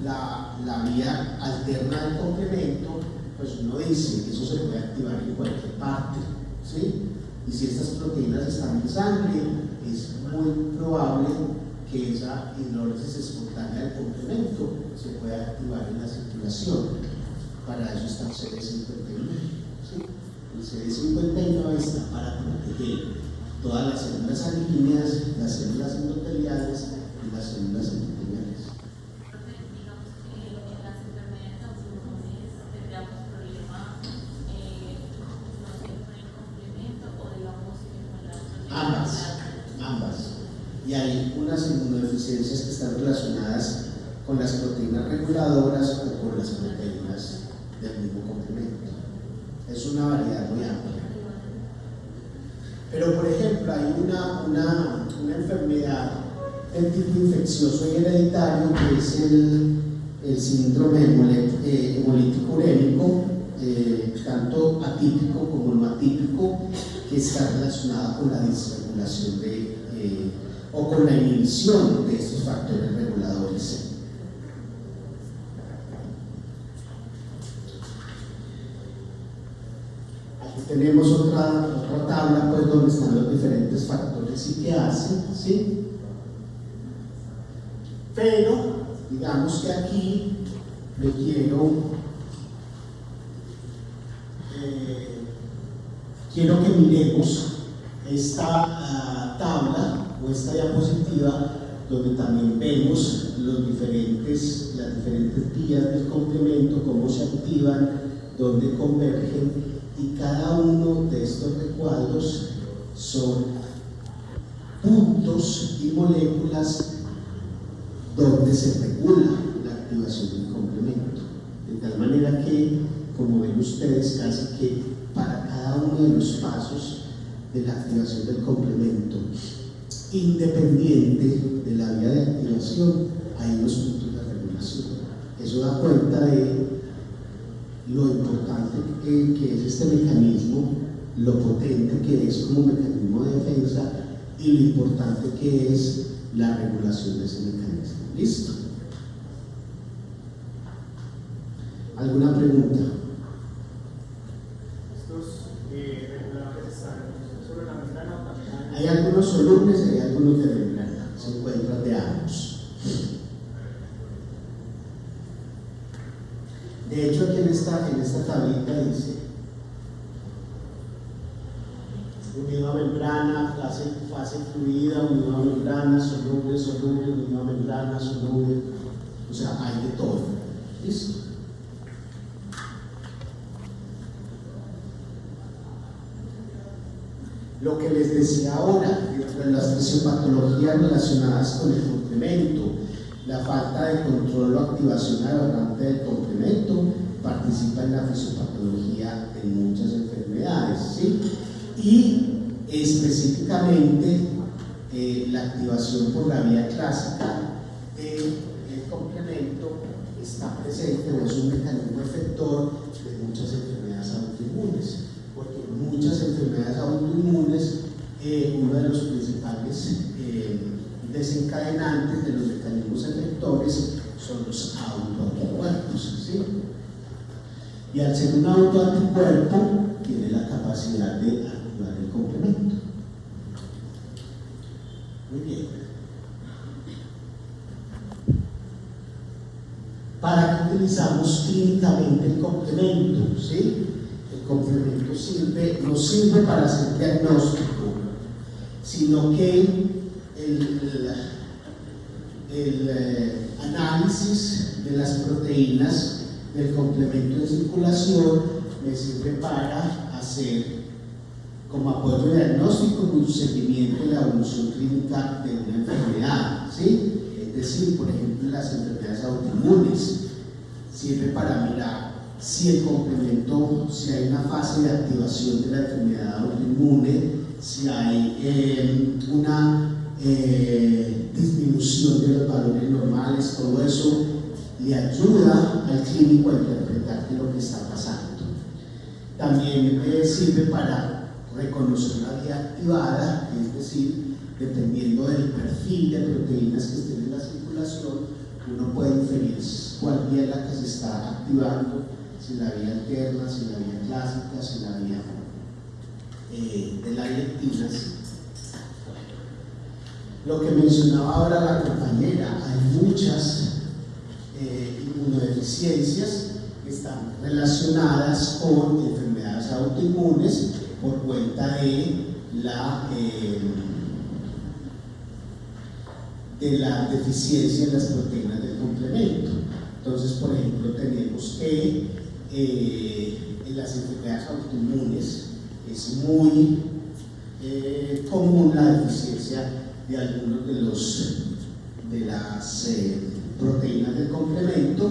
la vía alterna del complemento, pues uno dice que eso se puede activar en cualquier parte, ¿sí? Y si estas proteínas están en sangre, es muy probable que esa hidrólisis espontánea del complemento se pueda activar en la circulación. Para eso está el CD59, ¿sí? El CD59 está para proteger todas las células sanguíneas, las células endoteliales y las células epiteliales.
Digamos que en las enfermedades autoinmunes tendríamos problemas, no sé, con el complemento o digamos con
Ambas. Y hay unas inmunodeficiencias que están relacionadas con las proteínas reguladoras o con las proteínas del mismo complemento. Es una variedad muy amplia. Pero, por ejemplo, hay una enfermedad del tipo infeccioso y hereditario que es el síndrome hemolítico urémico, tanto atípico como no atípico, que está relacionado con la disregulación o con la inhibición de estos factores reguladores. Aquí tenemos otra tabla, pues, donde están los diferentes factores y qué hacen, ¿sí? Pero digamos que aquí me quiero que miremos esta tabla o esta diapositiva, donde también vemos las diferentes vías del complemento, cómo se activan, dónde convergen, y cada uno de estos recuadros son puntos y moléculas donde se regula la activación del complemento, de tal manera que, como ven ustedes, casi que para cada uno de los pasos de la activación del complemento, independiente de la vía de activación, hay unos puntos de regulación. Eso da cuenta de lo importante que es este mecanismo, lo potente que es como mecanismo de defensa y lo importante que es la regulación de ese mecanismo. ¿Listo? ¿Alguna pregunta?
Estos reguladores están sobre la membrana o también
Hay algunos solubles y hay algunos de membrana, se encuentran de ambos. De hecho, aquí en esta tablita dice unido a membrana, fase fluida, unido a membrana, soluble, unido a membrana, soluble, o sea, hay de todo. ¿Listo? Lo que les decía ahora, entre las fisiopatologías relacionadas con el complemento, la falta de control o activación aberrante del complemento participa en la fisiopatología de muchas enfermedades, ¿sí? Y específicamente la activación por la vía clásica del complemento está presente o es un mecanismo efector de muchas enfermedades autoinmunes, porque en muchas enfermedades autoinmunes uno de los principales desencadenantes de los mecanismos efectores son los autoanticuerpos, ¿sí? Y al ser un autoanticuerpo tiene la capacidad de activar el complemento. Muy bien. ¿Para qué utilizamos clínicamente el complemento? ¿Sí? El complemento no sirve para hacer diagnóstico, sino que análisis de las proteínas del complemento de circulación me sirve para hacer como apoyo diagnóstico y seguimiento de la evolución clínica de una enfermedad, ¿sí? Es decir, por ejemplo, en las enfermedades autoinmunes sirve para mirar si el complemento, si hay una fase de activación de la enfermedad autoinmune, si hay una disminución de los valores normales. Todo eso le ayuda al clínico a interpretar qué es lo que está pasando. También sirve para reconocer la vía activada, es decir, dependiendo del perfil de proteínas que estén en la circulación, uno puede inferir cuál vía es la que se está activando, si la vía alterna, si la vía clásica, si la vía de las lectinas. Lo que mencionaba ahora la compañera, hay muchas inmunodeficiencias que están relacionadas con enfermedades autoinmunes por cuenta de la deficiencia en las proteínas del complemento. Entonces, por ejemplo, tenemos que en las enfermedades autoinmunes es muy común la deficiencia de algunos de las proteínas del complemento,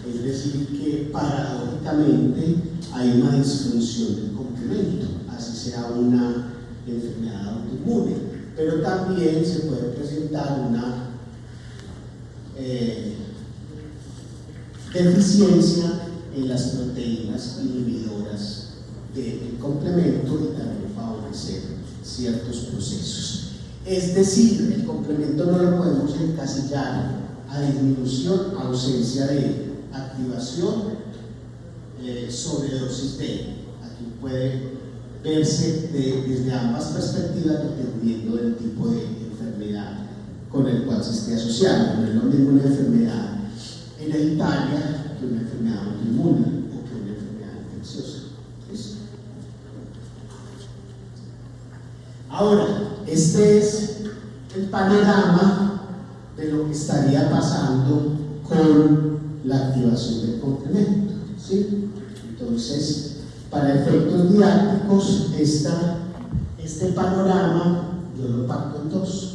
es decir, que paradójicamente hay una disfunción del complemento, así sea una enfermedad autoinmune, pero también se puede presentar una deficiencia en las proteínas inhibidoras del complemento y también favorecer ciertos procesos. Es decir, el complemento no lo podemos encasillar a disminución, ausencia de activación, sobredosis de. Aquí puede verse desde ambas perspectivas dependiendo del tipo de enfermedad con el cual se esté asociando. No es lo mismo una enfermedad hereditaria que una enfermedad autoinmune o que una enfermedad infecciosa. ¿Listo? Ahora, este es el panorama de lo que estaría pasando con la activación del complemento, ¿sí? Entonces, para efectos didácticos, este panorama yo lo parto en dos,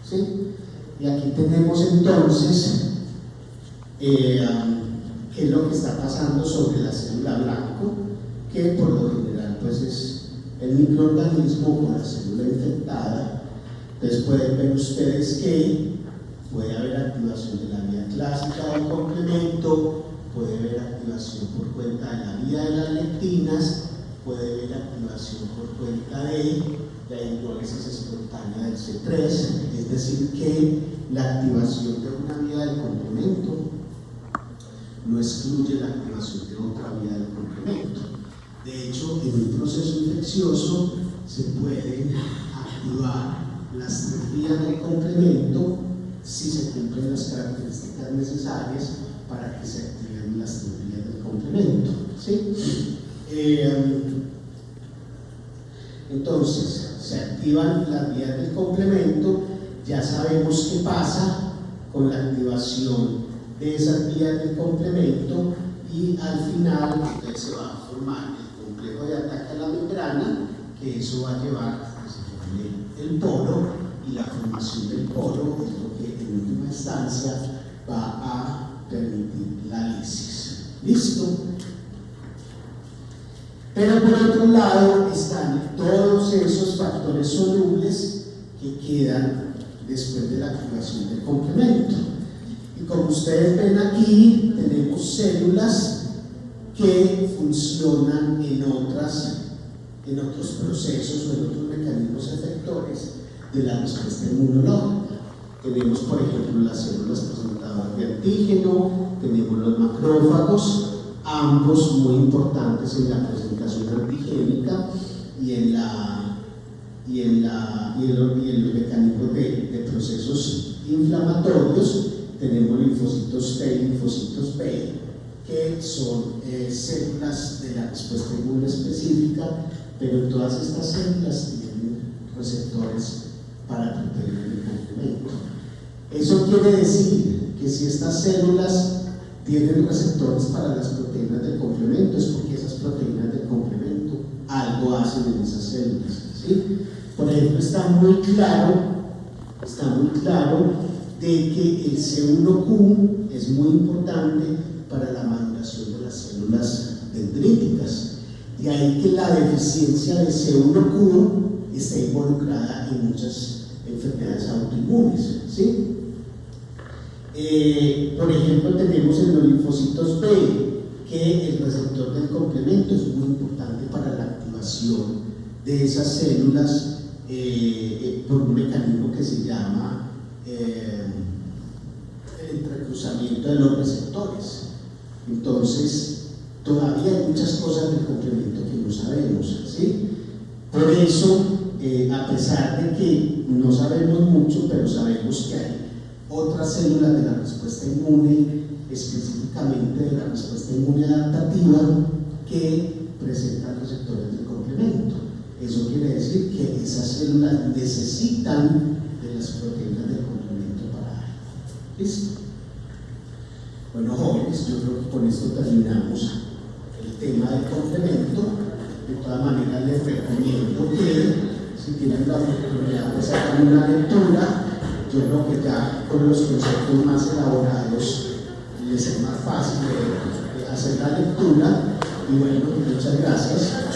¿sí? Y aquí tenemos entonces qué es lo que está pasando sobre la célula blanco, que por lo general pues es el microorganismo o la célula infectada. Entonces pueden ver ustedes que puede haber activación de la vía clásica del complemento, puede haber activación por cuenta de la vía de las lectinas, puede haber activación por cuenta de la hidrólisis espontánea del C3, es decir, que la activación de una vía del complemento no excluye la activación de otra vía del complemento. De hecho, en un proceso infeccioso se pueden activar las tres vías del complemento si se cumplen las características necesarias para que se activen las tres vías del complemento, ¿sí? Entonces, se activan las vías del complemento, ya sabemos qué pasa con la activación de esas vías del complemento y al final entonces se va a formar el complejo de ataque a la membrana, que eso va a llevar a que se forme el poro, y la formación del poro es lo que en última instancia va a permitir la lisis. ¿Listo? Pero por otro lado están todos esos factores solubles que quedan después de la activación del complemento. Y como ustedes ven aquí, tenemos células que funcionan en otros procesos o en otros mecanismos efectores de la respuesta inmunológica. Tenemos, por ejemplo, las células presentadoras de antígeno, tenemos los macrófagos, ambos muy importantes en la presentación antigénica y en los mecanismos de procesos inflamatorios. Tenemos linfocitos T y linfocitos B, que son células de la respuesta inmune específica, pero todas estas células tienen receptores para proteger el complemento. Eso quiere decir que si estas células tienen receptores para las proteínas del complemento, es porque esas proteínas del complemento algo hacen en esas células, ¿sí? Por ejemplo, está muy claro de que el C1q es muy importante para la maduración de las células dendríticas. De ahí que la deficiencia de C1q esté involucrada en muchas enfermedades autoinmunes, ¿sí? Por ejemplo, tenemos en los linfocitos B que el receptor del complemento es muy importante para la activación de esas células por un mecanismo que se llama el entrecruzamiento de los receptores. Entonces, todavía hay muchas cosas del complemento que no sabemos, ¿sí? Por eso, a pesar de que no sabemos mucho, pero sabemos que hay otras células de la respuesta inmune, específicamente de la respuesta inmune adaptativa, que presentan receptores del complemento. Eso quiere decir que esas células necesitan de las proteínas del complemento para algo. ¿Listo? Bueno, jóvenes, yo creo que con esto terminamos el tema del complemento. De todas maneras, les recomiendo que si tienen la oportunidad de sacar una lectura, yo creo que ya con los conceptos más elaborados les es más fácil de hacer la lectura. Y bueno, muchas gracias.